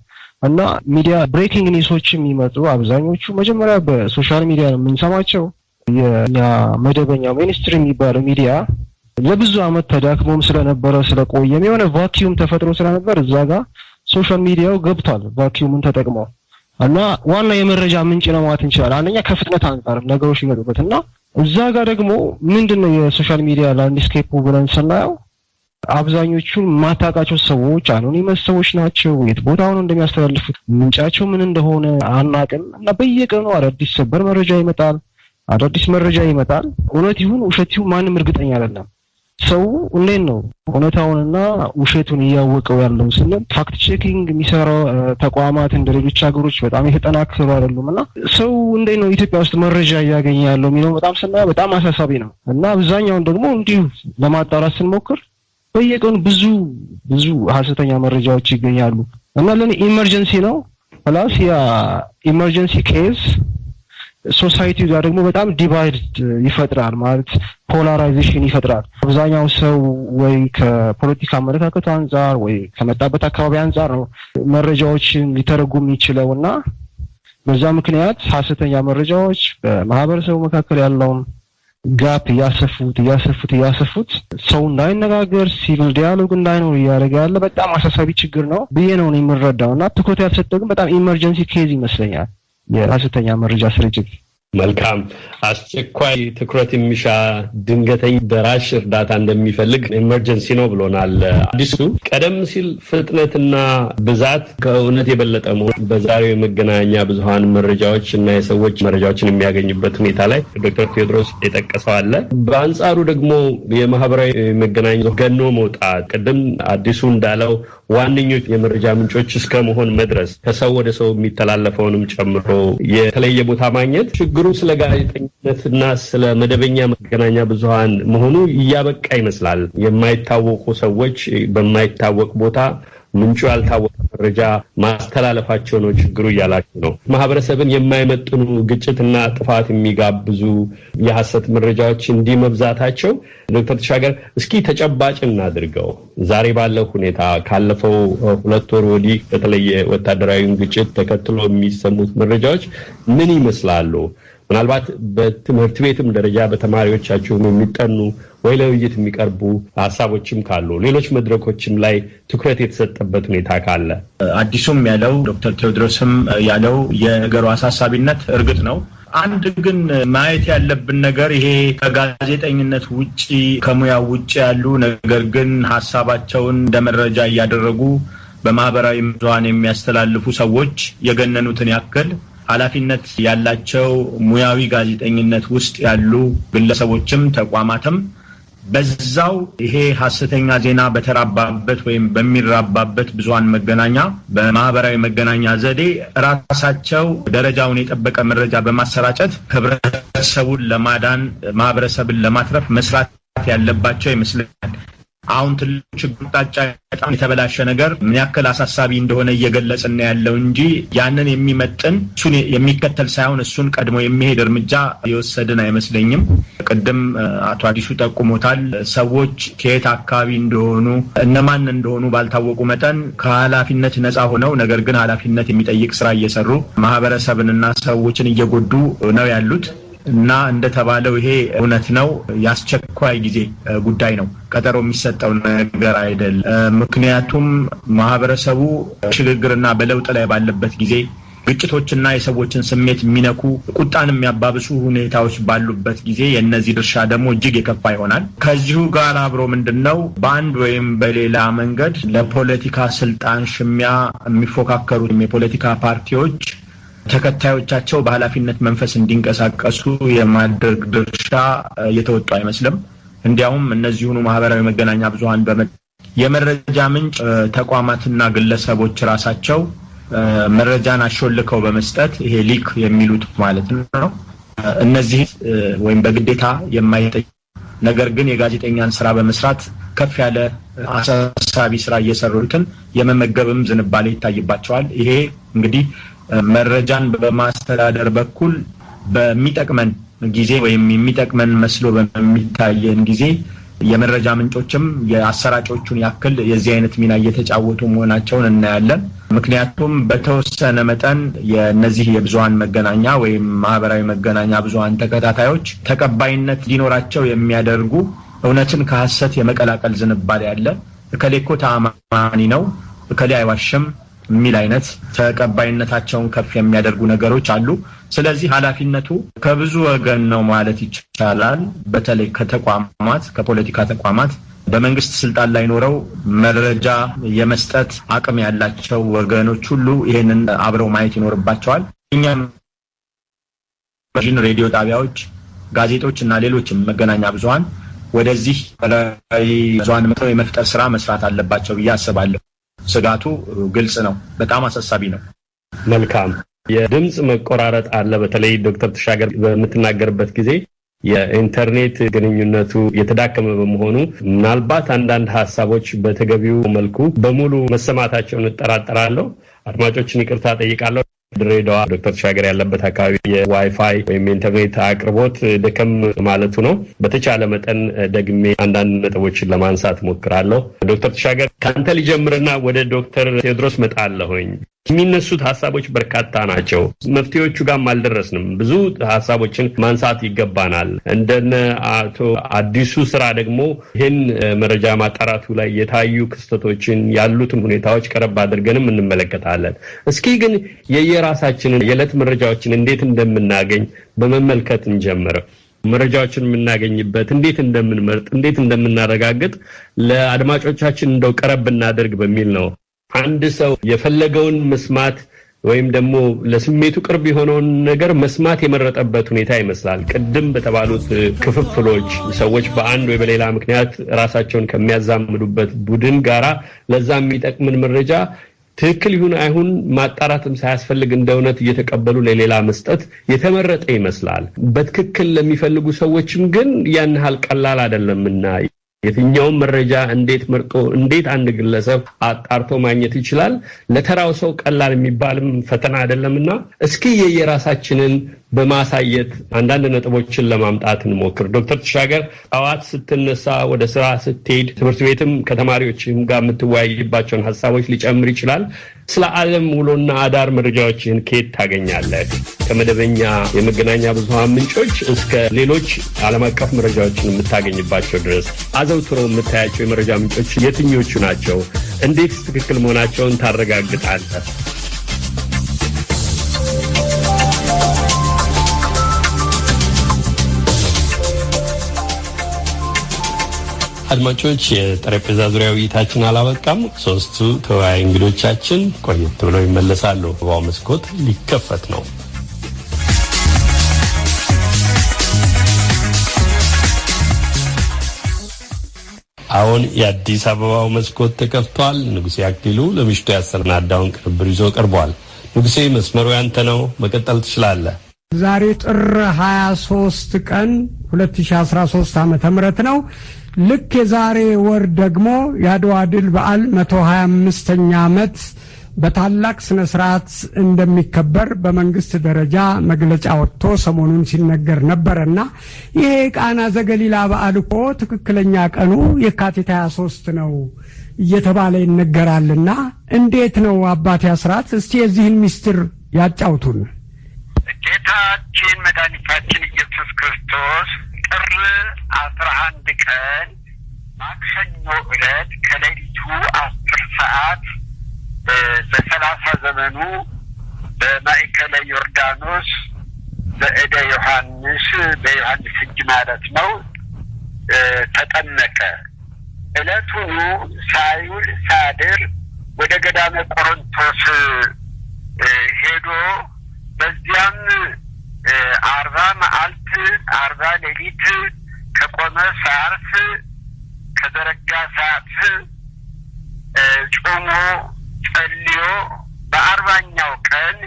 እና ሚዲያ ብሬኪንግ ኒውሶች የሚመጡ አብዛኞቹ መጀመሪያ በሶሻል ሚዲያ ነው የምንሰማቸው። የኛ መደበኛው ሚኒስትሪ የሚባለው ሚዲያ ለብዙ አመት ተዳክሞም ስለነበረ ስለቆየም የሆነ ቫኪዩም ተፈጥሮ ስለነበር እዛ ጋር ሶሻል ሚዲያው ገብቷል ቫኪዩምን ተጠቅመው እና ዋና የመረጃ ምንጭ ነው ማለት እንችላለን። አንደኛ ከፍጥነት አንፃር ነገሮች ይመጡበት እና እዛ ጋር ደግሞ ምንድነው የሶሻል ሚዲያ ላንድስኬፕ ብለን ስናየው አብዛኞቹ ማታውቃቸው ሰዎች አኖኒመስ ሰዎች ናቸው። የት ቦታ ሆነው እንደሚያስተላልፉት ምንጫቸው ምን እንደሆነ አናውቅም እና በየቀኑ አዳዲስ ሰበር መረጃ ይመጣል፣ አዳዲስ መረጃ ይመጣል። እውነት ይሁን ውሸት ይሁን ማንም እርግጠኛ አይደለም። ሰው እንዴት ነው እውነታውንና ውሸቱን እያወቀው ያለው ስንል ፋክት ቼኪንግ የሚሰራው ተቋማት እንደሌሎች ሀገሮች በጣም የተጠናከሩ አይደሉም እና ሰው እንዴት ነው ኢትዮጵያ ውስጥ መረጃ እያገኘ ያለው የሚለው በጣም ስናየው በጣም አሳሳቢ ነው እና አብዛኛውን ደግሞ እንዲሁ ለማጣራት ስንሞክር በየቀኑ ብዙ ሀሰተኛ መረጃዎች ይገኛሉ እና ለኔ ኢመርጀንሲ ነው ፕላስ ያ ኢመርጀንሲ ኬዝ ሶሳይቲ ጋር ደግሞ በጣም ዲቫይድ ይፈጥራል ማለት ፖላራይዜሽን ይፈጥራል። አብዛኛው ሰው ወይ ከፖለቲካ አመለካከት አንፃር ወይ ከመጣበት አካባቢ አንፃር ነው መረጃዎችን ሊተረጉም ይችላልና በዛ ምክንያት ሀሰተኛ መረጃዎች በማህበረሰቡ መካከል ያለውን ጋፕ ያሰፉት ሰው እንዳይነጋገር ሲቪል ዲያሎግ እንዳይኖር እያደረገ ያለ በጣም አሳሳቢ ችግር ነው ብዬ ነው የምረዳውና ትኩረት ያልሰጠው ግን በጣም ኢመርጀንሲ ኬዝ ይመስለኛል የሀሰተኛ መረጃ ስርጭት። መልካም አስቸኳይ ትኩረት የሚሻ ድንገተኛ ደራሽ እርዳታ እንደሚፈልግ ኤመርጀንሲ ነው ብሎናል አዲሱ። ቀደም ሲል ፍጥነትና ብዛት ከእውነት የበለጠ መሆኑ በዛሬው የመገናኛ ብዙሃን መረጃዎች እና የሰዎች መረጃዎችን የሚያገኙበት ሁኔታ ላይ ዶክተር ቴዎድሮስ የጠቀሰው አለ። በአንጻሩ ደግሞ የማህበራዊ መገናኛ ገኖ መውጣት ቅድም አዲሱ እንዳለው ዋነኞች የመረጃ ምንጮች እስከ መሆን መድረስ ከሰው ወደ ሰው የሚተላለፈውንም ጨምሮ የተለየ ቦታ ማግኘት ችግሩ ስለ ጋዜጠኝነትና ስለ መደበኛ መገናኛ ብዙሃን መሆኑ እያበቃ ይመስላል። የማይታወቁ ሰዎች በማይታወቅ ቦታ ምንጩ ያልታወቀ መረጃ ማስተላለፋቸው ነው ችግሩ እያላችሁ ነው። ማህበረሰብን የማይመጥኑ ግጭትና ጥፋት የሚጋብዙ የሐሰት መረጃዎች እንዲህ መብዛታቸው ዶክተር ተሻገር እስኪ ተጨባጭ እናድርገው። ዛሬ ባለው ሁኔታ ካለፈው 2 ወር ወዲህ በተለየ ወታደራዊ ግጭት ተከትሎ የሚሰሙት መረጃዎች ምን ይመስላሉ? ምናልባት በትምህርት ቤትም ደረጃ በተማሪዎቻቸው የሚጠኑ ወይ ለውይይት የሚቀርቡ ሐሳቦችም ካሉ ሌሎች መድረኮችም ላይ ትኩረት የተሰጠበት ሁኔታ ካለ አዲሱም ያለው ዶክተር ቴዎድሮስም ያለው የነገሩ አሳሳቢነት እርግጥ ነው። አንድ ግን ማየት ያለብን ነገር ይሄ ከጋዜጠኝነት ውጪ ከሙያው ውጪ ያሉ ነገር ግን ሐሳባቸውን እንደመረጃ እያደረጉ በማህበራዊ ብዙሃን የሚያስተላልፉ ሰዎች የገነኑትን ያክል ኃላፊነት ያላቸው ሙያዊ ጋዜጠኝነት ውስጥ ያሉ ግለሰቦችም ተቋማትም በዛው ይሄ ሐሰተኛ ዜና በተራባበት ወይም በሚራባበት ብዙሃን መገናኛ በማህበራዊ መገናኛ ዘዴ ራሳቸው ደረጃውን የጠበቀ መረጃ በማሰራጨት ህብረተሰቡን ለማዳን ማህበረሰብን ለማትረፍ መስራት ያለባቸው ይመስላል። አሁን ትልቁ ችግር በጣም የተበላሸ ነገር ምን ያክል አሳሳቢ እንደሆነ እየገለጽን ያለው እንጂ ያንን የሚመጥን እሱን የሚከተል ሳይሆን እሱን ቀድሞ የሚሄድ እርምጃ የወሰድን አይመስለኝም። ቅድም አቶ አዲሱ ጠቁሞታል። ሰዎች ከየት አካባቢ እንደሆኑ እነማን እንደሆኑ ባልታወቁ መጠን ከኃላፊነት ነፃ ሆነው ነገር ግን ኃላፊነት የሚጠይቅ ስራ እየሰሩ ማህበረሰብንና ሰዎችን እየጎዱ ነው ያሉት እና እንደተባለው ይሄ እውነት ነው። ያስቸኳይ ጊዜ ጉዳይ ነው። ቀጠሮ የሚሰጠው ነገር አይደል። ምክንያቱም ማህበረሰቡ ሽግግርና በለውጥ ላይ ባለበት ጊዜ ግጭቶችና የሰዎችን ስሜት የሚነኩ ቁጣን የሚያባብሱ ሁኔታዎች ባሉበት ጊዜ የነዚህ ድርሻ ደግሞ እጅግ የከፋ ይሆናል። ከዚሁ ጋር አብሮ ምንድነው በአንድ ወይም በሌላ መንገድ ለፖለቲካ ስልጣን ሽሚያ የሚፎካከሩ የፖለቲካ ፓርቲዎች ተከታዮቻቸው በኃላፊነት መንፈስ እንዲንቀሳቀሱ የማድረግ ድርሻ የተወጡ አይመስልም። እንዲያውም እነዚሁኑ ማህበራዊ መገናኛ ብዙሃን የመረጃ ምንጭ ተቋማትና ግለሰቦች ራሳቸው መረጃን አሾልከው በመስጠት ይሄ ሊክ የሚሉት ማለት ነው እነዚህ ወይም በግዴታ የማይጠይቅ ነገር ግን የጋዜጠኛን ስራ በመስራት ከፍ ያለ አሳሳቢ ስራ እየሰሩትን የመመገብም ዝንባሌ ይታይባቸዋል። ይሄ እንግዲህ መረጃን በማስተዳደር በኩል በሚጠቅመን ጊዜ ወይም የሚጠቅመን መስሎ በሚታየን ጊዜ የመረጃ ምንጮችም የአሰራጮቹን ያክል የዚህ አይነት ሚና እየተጫወቱ መሆናቸውን እናያለን። ምክንያቱም በተወሰነ መጠን የነዚህ የብዙሃን መገናኛ ወይም ማህበራዊ መገናኛ ብዙሃን ተከታታዮች ተቀባይነት ሊኖራቸው የሚያደርጉ እውነትን ከሐሰት የመቀላቀል ዝንባሌ ያለ እከሌኮ ተአማኒ ነው እከሌ አይዋሽም የሚል አይነት ተቀባይነታቸውን ከፍ የሚያደርጉ ነገሮች አሉ። ስለዚህ ኃላፊነቱ ከብዙ ወገን ነው ማለት ይቻላል። በተለይ ከተቋማት ከፖለቲካ ተቋማት በመንግስት ስልጣን ላይ ኖረው መረጃ የመስጠት አቅም ያላቸው ወገኖች ሁሉ ይሄንን አብረው ማየት ይኖርባቸዋል። እኛም ሬዲዮ ጣቢያዎች፣ ጋዜጦች እና ሌሎችም መገናኛ ብዙሃን ወደዚህ ብዙሃን የመፍጠር ስራ መስራት አለባቸው ብዬ አስባለሁ። ስጋቱ ግልጽ ነው። በጣም አሳሳቢ ነው። መልካም የድምጽ መቆራረጥ አለ። በተለይ ዶክተር ተሻገር በምትናገርበት ጊዜ የኢንተርኔት ግንኙነቱ የተዳከመ በመሆኑ ምናልባት አንዳንድ ሐሳቦች በተገቢው መልኩ በሙሉ መሰማታቸውን እጠራጠራለሁ። አድማጮችን ይቅርታ ጠይቃለሁ። ድሬዳዋ ዶክተር ተሻገር ያለበት አካባቢ የዋይፋይ ወይም ኢንተርኔት አቅርቦት ደከም ማለቱ ነው። በተቻለ መጠን ደግሜ አንዳንድ ነጥቦችን ለማንሳት ሞክራለሁ። ዶክተር ተሻገር ካንተ ሊጀምርና ወደ ዶክተር ቴዎድሮስ መጣለሁኝ። የሚነሱት ሐሳቦች በርካታ ናቸው። መፍትሄዎቹ ጋርም አልደረስንም። ብዙ ሐሳቦችን ማንሳት ይገባናል። እንደነ አቶ አዲሱ ስራ ደግሞ ይህን መረጃ ማጣራቱ ላይ የታዩ ክስተቶችን ያሉትን ሁኔታዎች ቀረብ አድርገንም እንመለከታለን። እስኪ ግን የራሳችንን የዕለት መረጃዎችን እንዴት እንደምናገኝ በመመልከት እንጀምር። መረጃዎችን የምናገኝበት እንዴት እንደምንመርጥ እንዴት እንደምናረጋግጥ ለአድማጮቻችን እንደው ቀረብ እናደርግ በሚል ነው። አንድ ሰው የፈለገውን መስማት ወይም ደግሞ ለስሜቱ ቅርብ የሆነውን ነገር መስማት የመረጠበት ሁኔታ ይመስላል። ቅድም በተባሉት ክፍፍሎች ሰዎች በአንድ ወይ በሌላ ምክንያት ራሳቸውን ከሚያዛምዱበት ቡድን ጋራ ለዛ የሚጠቅምን መረጃ ትክክል ይሁን አይሁን ማጣራትም ሳያስፈልግ እንደ እውነት እየተቀበሉ ለሌላ መስጠት የተመረጠ ይመስላል። በትክክል ለሚፈልጉ ሰዎችም ግን ያን ያህል ቀላል አይደለምና የትኛውን መረጃ እንዴት መርጦ እንዴት አንድ ግለሰብ አጣርቶ ማግኘት ይችላል ለተራው ሰው ቀላል የሚባልም ፈተና አይደለምና እስኪ የየራሳችንን በማሳየት አንዳንድ ነጥቦችን ለማምጣት እንሞክር። ዶክተር ተሻገር ጠዋት ስትነሳ ወደ ስራ ስትሄድ ትምህርት ቤትም ከተማሪዎችም ጋር የምትወያይባቸውን ሐሳቦች ሊጨምር ይችላል። ስለ ዓለም ውሎና አዳር መረጃዎችን ከየት ታገኛለህ? ከመደበኛ የመገናኛ ብዙሃን ምንጮች እስከ ሌሎች ዓለም አቀፍ መረጃዎችን የምታገኝባቸው ድረስ አዘውትሮ የምታያቸው የመረጃ ምንጮች የትኞቹ ናቸው? እንዴት ትክክል መሆናቸውን ታረጋግጣለህ? አድማጮች የጠረጴዛ ዙሪያ ውይይታችን አላበቃም። ሶስቱ ተወያይ እንግዶቻችን ቆየት ብለው ይመለሳሉ። አበባው መስኮት ሊከፈት ነው። አሁን የአዲስ አበባው መስኮት ተከፍቷል። ንጉሴ አክሊሉ ለምሽቱ ያሰናዳውን ቅንብር ይዞ ቀርቧል። ንጉሴ መስመሩ ያንተ ነው፣ መቀጠል ትችላለህ። ዛሬ ጥር 23 ቀን 2013 ዓ.ም ነው። ልክ የዛሬ ወር ደግሞ የአድዋ ድል በዓል 125ኛ ዓመት በታላቅ ስነ ስርዓት እንደሚከበር በመንግስት ደረጃ መግለጫ ወጥቶ ሰሞኑን ሲነገር ነበርና ይሄ ቃና ዘገሊላ በዓል እኮ ትክክለኛ ቀኑ የካቲት 23 ነው እየተባለ ይነገራልና እንዴት ነው አባቴ አስራት? እስቲ የዚህን ሚስጥር ያጫውቱን። ጌታችን መድኃኒታችን ኢየሱስ ክርስቶስ ጥር 11 ቀን ማክሰኞ ዕለት ከሌሊቱ 10 ሰዓት በ30 ዘመኑ በማዕከለ ዮርዳኖስ በእደ ዮሐንስ በዮሐንስ እጅ ማለት ነው ተጠመቀ። ዕለቱኑ ሳይውል ሳድር ወደ ገዳመ ቆሮንቶስ ሄዶ በዚያም 40 መዓልት 40 ሌሊት ከቆመ ሳያርፍ ከዘረጋ ሰዓት ጾሞ ጸልዮ በ40ኛው ቀን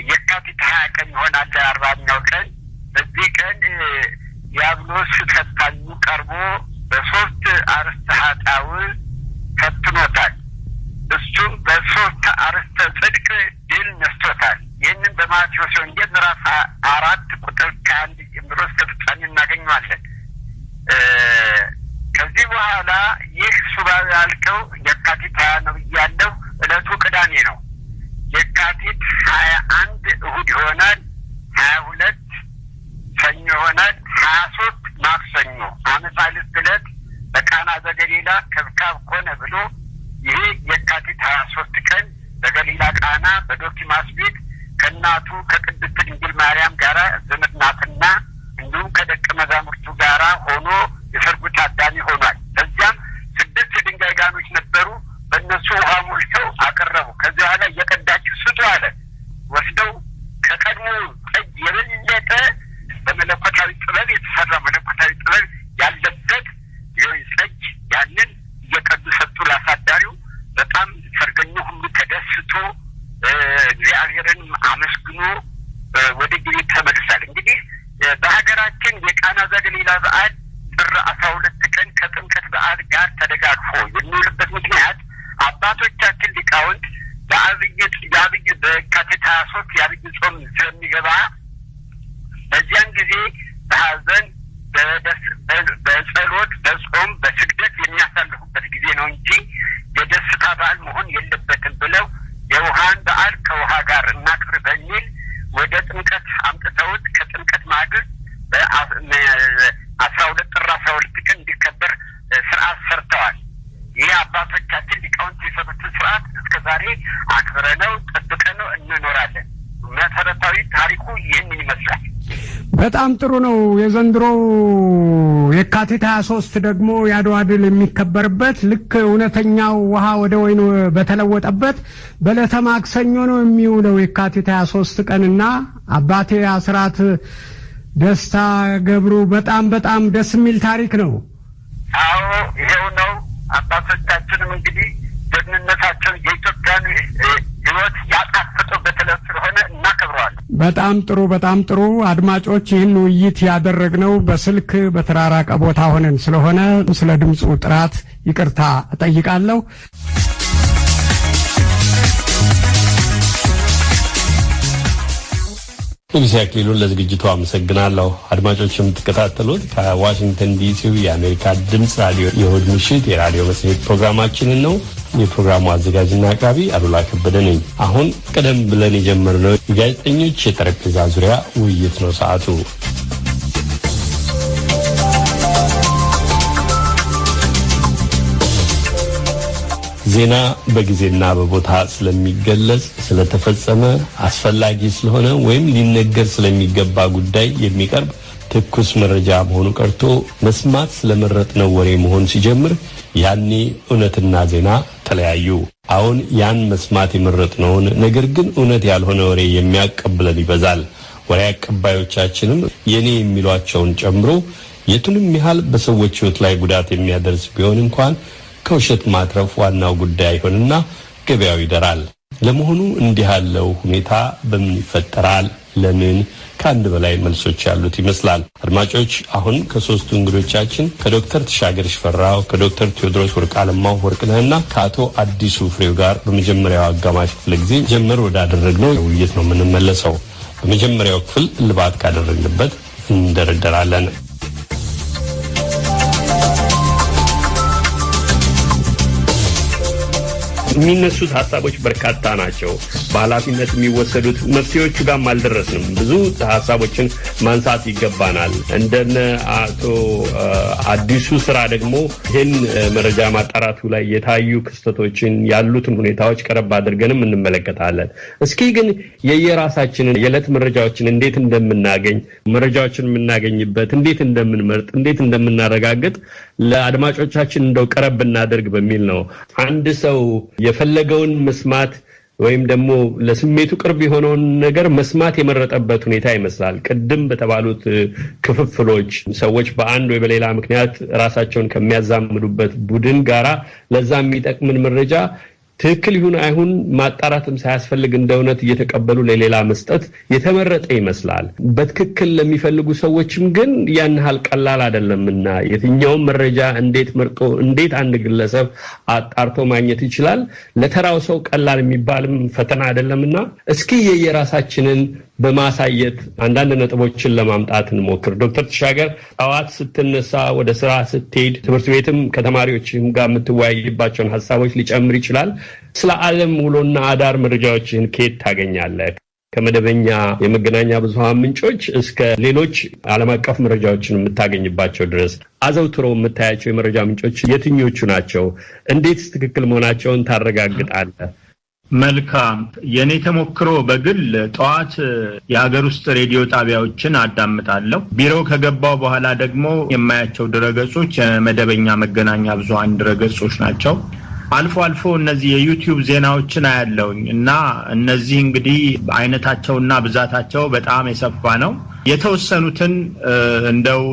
የካቲት 20 ቀን ይሆናል። 40ኛው ቀን በዚህ ቀን ዲያብሎስ ፈታኙ ቀርቦ በሶስት አርእስተ ኃጣውእ ፈትኖታል። እሱም በሶስት አርእስተ ጽድቅ ድል ነስቶታል። ይህንን በማቴዎስ ወንጌል ምዕራፍ 4 ቁጥር 1 ጀምሮ እስከ ፍጻሜ እናገኘዋለን። ከዚህ በኋላ ይህ ሱባኤ ያልከው የካቲት 20 ነው ብያለሁ። ዕለቱ ቅዳሜ ነው። የካቲት 21 እሁድ ይሆናል። 22 ሰኞ ይሆናል። 23 ማክሰኞ አመሳልስት ዕለት በቃና ዘገሊላ ከብካብ ሆነ ብሎ ይህ የካቲት 23 ቀን በገሊላ ቃና በዶኪማስ ቤት ከእናቱ ከቅድስት ድንግል ማርያም ጋራ ዘመድ ናትና እንዲሁም ከደቀ መዛሙርቱ ጋራ ሆኖ የሰርጉ ታዳሚ ሆኗል። በዚያም 6 ድንጋይ ጋኖች ነበሩ። በእነሱ ውሃ ሞልተው አቀረቡ። ከዚህ በኋላ እየቀዳችሁ ስጡ አለ። ወስደው ከቀድሞ ጠጅ የበለጠ በመለኮታዊ ጥበብ የተሰራ መለኮታዊ ጥበብ ያለበት ይህ ጠጅ ያንን እየቀዱ ሰጡ ላሳዳሪው። በጣም ሰርገኛው ሁሉ ተደስቶ እግዚአብሔርን አመስግኖ ወደ ቤት ተመልሷል። እንግዲህ በሀገራችን የቃና ዘገሊላ በዓል ጥር 12 ቀን ከጥምቀት በዓል ጋር ተደጋግፎ የሚውልበት ምክንያት አባቶቻችን ሊቃውንት የአብይ በካቲት 23 የአብይ ጾም ስለሚገባ በዚያን ጊዜ በሀዘን በጸሎት በጾም በስግደት የሚያሳልፉበት ጊዜ ነው እንጂ የደስታ በዓል መሆን የለበትም ብለው የውሃን በዓል ከውሃ ጋር እናክብር በሚል ወደ ጥምቀት አምጥተውት ከጥምቀት ማግስት ጥር 12 ቀን እንዲከበር ስርዓት ሰርተዋል። ይህ አባቶቻችን ሊቃውንት የሰሩትን ስርዓት እስከ ዛሬ አክብረነው ጠብቀነው ነው እንኖራለን። መሰረታዊ ታሪኩ ይህንን ይመስላል። በጣም ጥሩ ነው። የዘንድሮው የካቲት 23 ደግሞ የአድዋ ድል የሚከበርበት ልክ እውነተኛው ውሃ ወደ ወይን በተለወጠበት በዕለተ ማክሰኞ ነው የሚውለው የካቲት 23 ቀንና አባቴ አስራት ደስታ ገብሩ በጣም ደስ የሚል ታሪክ ነው። አዎ ይሄው ነው። አባቶቻችንም እንግዲህ ጀግንነታቸው የኢትዮጵያን ሕይወት ያጣፈጡበት ዕለት ስለሆነ እናከብረዋለን። በጣም ጥሩ አድማጮች፣ ይህን ውይይት ያደረግነው በስልክ በተራራቀ ቦታ ሆነን ስለሆነ ስለ ድምፁ ጥራት ይቅርታ እጠይቃለሁ። ንጉሴ አክሊሉን ለዝግጅቱ አመሰግናለሁ። አድማጮች የምትከታተሉት ከዋሽንግተን ዲሲው የአሜሪካ ድምፅ ራዲዮ የእሁድ ምሽት የራዲዮ መጽሔት ፕሮግራማችንን ነው። የፕሮግራሙ አዘጋጅና አቅራቢ አሉላ ከበደ ነኝ። አሁን ቀደም ብለን የጀመርነው የጋዜጠኞች የጠረጴዛ ዙሪያ ውይይት ነው። ሰዓቱ ዜና በጊዜና በቦታ ስለሚገለጽ ስለተፈጸመ አስፈላጊ ስለሆነ ወይም ሊነገር ስለሚገባ ጉዳይ የሚቀርብ ትኩስ መረጃ መሆኑ ቀርቶ መስማት ስለመረጥነው ወሬ መሆን ሲጀምር ያኔ እውነትና ዜና ተለያዩ። አሁን ያን መስማት የመረጥነውን ነገር ግን እውነት ያልሆነ ወሬ የሚያቀብለን ይበዛል። ወሬ አቀባዮቻችንም የኔ የሚሏቸውን ጨምሮ የቱንም ያህል በሰዎች ሕይወት ላይ ጉዳት የሚያደርስ ቢሆን እንኳን ከውሸት ማትረፍ ዋናው ጉዳይ ይሆንና ገበያው ይደራል። ለመሆኑ እንዲህ ያለው ሁኔታ በምን ይፈጠራል? ለምን? ከአንድ በላይ መልሶች ያሉት ይመስላል። አድማጮች፣ አሁን ከሶስቱ እንግዶቻችን ከዶክተር ተሻገር ሽፈራው፣ ከዶክተር ቴዎድሮስ ወርቅአለማው ወርቅነህና ከአቶ አዲሱ ፍሬው ጋር በመጀመሪያው አጋማሽ ክፍለ ጊዜ ጀመር ወዳደረግነው ውይይት ነው የምንመለሰው። በመጀመሪያው ክፍል ልባት ካደረግንበት እንደረደራለን። የሚነሱት ሀሳቦች በርካታ ናቸው። በኃላፊነት የሚወሰዱት መፍትሄዎቹ ጋርም አልደረስንም። ብዙ ሀሳቦችን ማንሳት ይገባናል። እንደነ አቶ አዲሱ ስራ ደግሞ ይህን መረጃ ማጣራቱ ላይ የታዩ ክስተቶችን ያሉትን ሁኔታዎች ቀረብ አድርገንም እንመለከታለን። እስኪ ግን የየራሳችንን የዕለት መረጃዎችን እንዴት እንደምናገኝ፣ መረጃዎችን የምናገኝበት እንዴት እንደምንመርጥ፣ እንዴት እንደምናረጋግጥ ለአድማጮቻችን እንደው ቀረብ እናደርግ በሚል ነው። አንድ ሰው የፈለገውን መስማት ወይም ደግሞ ለስሜቱ ቅርብ የሆነውን ነገር መስማት የመረጠበት ሁኔታ ይመስላል። ቅድም በተባሉት ክፍፍሎች ሰዎች በአንድ ወይ በሌላ ምክንያት ራሳቸውን ከሚያዛምዱበት ቡድን ጋራ ለዛ የሚጠቅምን መረጃ ትክክል ይሁን አይሁን ማጣራትም ሳያስፈልግ እንደ እውነት እየተቀበሉ ለሌላ መስጠት የተመረጠ ይመስላል። በትክክል ለሚፈልጉ ሰዎችም ግን ያን ያህል ቀላል አይደለምና የትኛውን መረጃ እንዴት መርጦ እንዴት አንድ ግለሰብ አጣርቶ ማግኘት ይችላል ለተራው ሰው ቀላል የሚባልም ፈተና አይደለምና እስኪ የየራሳችንን በማሳየት አንዳንድ ነጥቦችን ለማምጣት እንሞክር። ዶክተር ተሻገር ጠዋት ስትነሳ ወደ ስራ ስትሄድ ትምህርት ቤትም ከተማሪዎችም ጋር የምትወያይባቸውን ሀሳቦች ሊጨምር ይችላል። ስለ ዓለም ውሎና አዳር መረጃዎችን ከየት ታገኛለህ? ከመደበኛ የመገናኛ ብዙሃን ምንጮች እስከ ሌሎች ዓለም አቀፍ መረጃዎችን የምታገኝባቸው ድረስ አዘውትሮ የምታያቸው የመረጃ ምንጮች የትኞቹ ናቸው? እንዴትስ ትክክል መሆናቸውን ታረጋግጣለህ? መልካም። የኔ ተሞክሮ በግል ጠዋት የሀገር ውስጥ ሬዲዮ ጣቢያዎችን አዳምጣለሁ። ቢሮ ከገባው በኋላ ደግሞ የማያቸው ድረገጾች የመደበኛ መገናኛ ብዙሃን ድረገጾች ናቸው። አልፎ አልፎ እነዚህ የዩቲዩብ ዜናዎችን አያለውኝ እና እነዚህ እንግዲህ አይነታቸውና ብዛታቸው በጣም የሰፋ ነው። የተወሰኑትን እንደው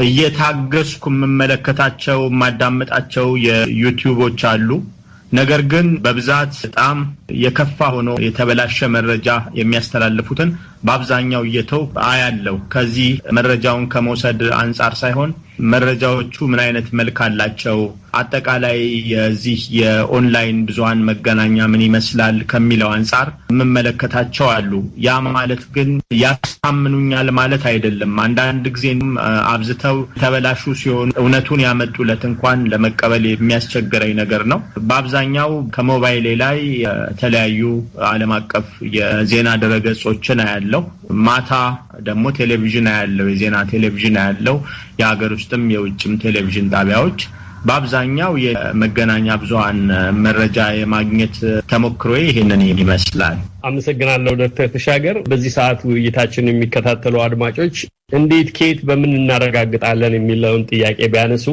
እየታገስኩ የምመለከታቸው የማዳምጣቸው የዩቲዩቦች አሉ። ነገር ግን በብዛት በጣም የከፋ ሆኖ የተበላሸ መረጃ የሚያስተላልፉትን በአብዛኛው እየተው አያለው። ከዚህ መረጃውን ከመውሰድ አንጻር ሳይሆን መረጃዎቹ ምን አይነት መልክ አላቸው፣ አጠቃላይ የዚህ የኦንላይን ብዙሃን መገናኛ ምን ይመስላል ከሚለው አንጻር የምመለከታቸው አሉ። ያ ማለት ግን ያሳምኑኛል ማለት አይደለም። አንዳንድ ጊዜም አብዝተው ተበላሹ ሲሆን እውነቱን ያመጡለት እንኳን ለመቀበል የሚያስቸግረኝ ነገር ነው። በአብዛኛው ከሞባይሌ ላይ የተለያዩ ዓለም አቀፍ የዜና ድረገጾችን አያለው። ማታ ደግሞ ቴሌቪዥን አያለው፣ የዜና ቴሌቪዥን አያለው፣ የሀገር ውስጥም የውጭም ቴሌቪዥን ጣቢያዎች። በአብዛኛው የመገናኛ ብዙሃን መረጃ የማግኘት ተሞክሮ ይሄንን ይመስላል። አመሰግናለሁ ዶክተር ተሻገር። በዚህ ሰዓት ውይይታችንን የሚከታተሉ አድማጮች እንዴት ከየት በምን እናረጋግጣለን የሚለውን ጥያቄ ቢያነሱ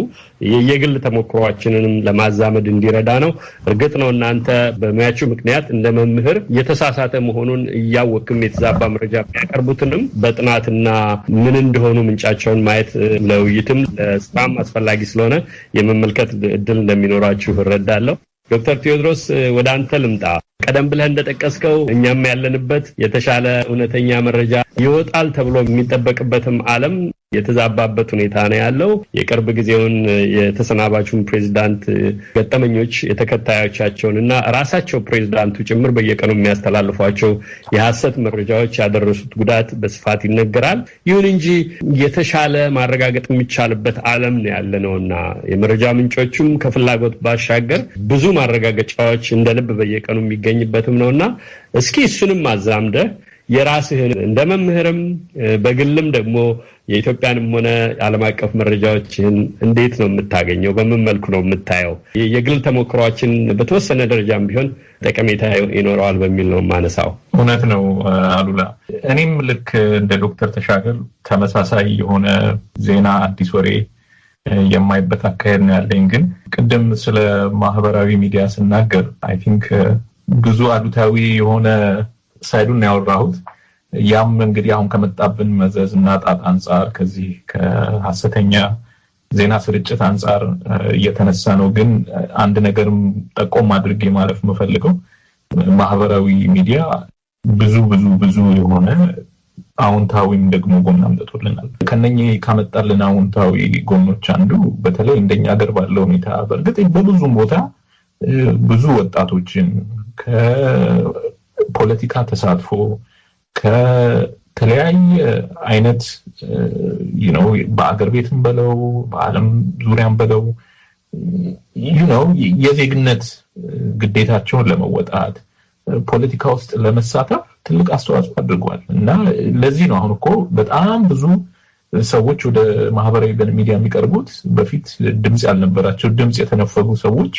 የግል ተሞክሮአችንንም ለማዛመድ እንዲረዳ ነው። እርግጥ ነው እናንተ በሙያችሁ ምክንያት እንደ መምህር የተሳሳተ መሆኑን እያወቅም የተዛባ መረጃ የሚያቀርቡትንም በጥናትና ምን እንደሆኑ ምንጫቸውን ማየት ለውይይትም ለስራም አስፈላጊ ስለሆነ የመመልከት እድል እንደሚኖራችሁ እረዳለሁ። ዶክተር ቴዎድሮስ ወደ አንተ ልምጣ። ቀደም ብለህ እንደጠቀስከው እኛም ያለንበት የተሻለ እውነተኛ መረጃ ይወጣል ተብሎ የሚጠበቅበትም ዓለም የተዛባበት ሁኔታ ነው ያለው። የቅርብ ጊዜውን የተሰናባቹን ፕሬዝዳንት ገጠመኞች የተከታዮቻቸውንና ራሳቸው ፕሬዝዳንቱ ጭምር በየቀኑ የሚያስተላልፏቸው የሐሰት መረጃዎች ያደረሱት ጉዳት በስፋት ይነገራል። ይሁን እንጂ የተሻለ ማረጋገጥ የሚቻልበት ዓለም ነው ያለነውና የመረጃ ምንጮቹም ከፍላጎት ባሻገር ብዙ ማረጋገጫዎች እንደ ልብ በየቀኑ የሚገኝበትም ነውና እስኪ እሱንም አዛምደህ የራስህን እንደ መምህርም በግልም ደግሞ የኢትዮጵያንም ሆነ ዓለም አቀፍ መረጃዎችን እንዴት ነው የምታገኘው? በምን መልኩ ነው የምታየው? የግል ተሞክሯችን በተወሰነ ደረጃም ቢሆን ጠቀሜታ ይኖረዋል በሚል ነው ማነሳው። እውነት ነው አሉላ። እኔም ልክ እንደ ዶክተር ተሻገር ተመሳሳይ የሆነ ዜና አዲስ ወሬ የማይበት አካሄድ ነው ያለኝ። ግን ቅድም ስለ ማህበራዊ ሚዲያ ስናገር አይ ቲንክ ብዙ አሉታዊ የሆነ ሳይዱን ያወራሁት ያም እንግዲህ አሁን ከመጣብን መዘዝ እና ጣጣ አንጻር ከዚህ ከሐሰተኛ ዜና ስርጭት አንጻር እየተነሳ ነው። ግን አንድ ነገርም ጠቆም አድርጌ ማለፍ የምፈልገው ማህበራዊ ሚዲያ ብዙ የሆነ አዎንታዊም ደግሞ ጎን አምጥቶልናል። ከነኚህ ካመጣልን አዎንታዊ ጎኖች አንዱ በተለይ እንደኛ ሀገር ባለው ሁኔታ በእርግጥ በብዙም ቦታ ብዙ ወጣቶችን ከፖለቲካ ተሳትፎ ከተለያየ አይነት በአገር ቤትም በለው በዓለም ዙሪያም በለው የዜግነት ግዴታቸውን ለመወጣት ፖለቲካ ውስጥ ለመሳተፍ ትልቅ አስተዋጽኦ አድርጓል እና ለዚህ ነው አሁን እኮ በጣም ብዙ ሰዎች ወደ ማህበራዊ ሚዲያ የሚቀርቡት በፊት ድምጽ ያልነበራቸው ድምጽ የተነፈጉ ሰዎች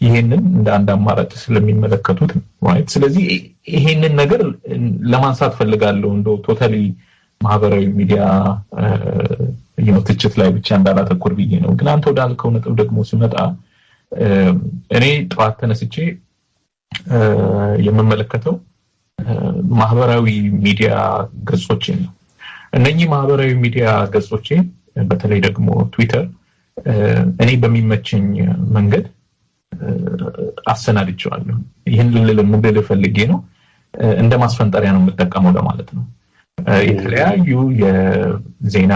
ይሄንን እንደ አንድ አማራጭ ስለሚመለከቱት ማለት። ስለዚህ ይሄንን ነገር ለማንሳት ፈልጋለሁ እንደው ቶታሊ ማህበራዊ ሚዲያ ትችት ላይ ብቻ እንዳላተኮር ብዬ ነው። ግን አንተ ወዳልከው ነጥብ ደግሞ ስመጣ እኔ ጠዋት ተነስቼ የምመለከተው ማህበራዊ ሚዲያ ገጾችን ነው። እነኚህ ማህበራዊ ሚዲያ ገጾችን በተለይ ደግሞ ትዊተር እኔ በሚመቸኝ መንገድ አሰናድቼዋለሁ። ይህን ልል ፈልጌ ነው እንደ ማስፈንጠሪያ ነው የምጠቀመው ለማለት ነው። የተለያዩ የዜና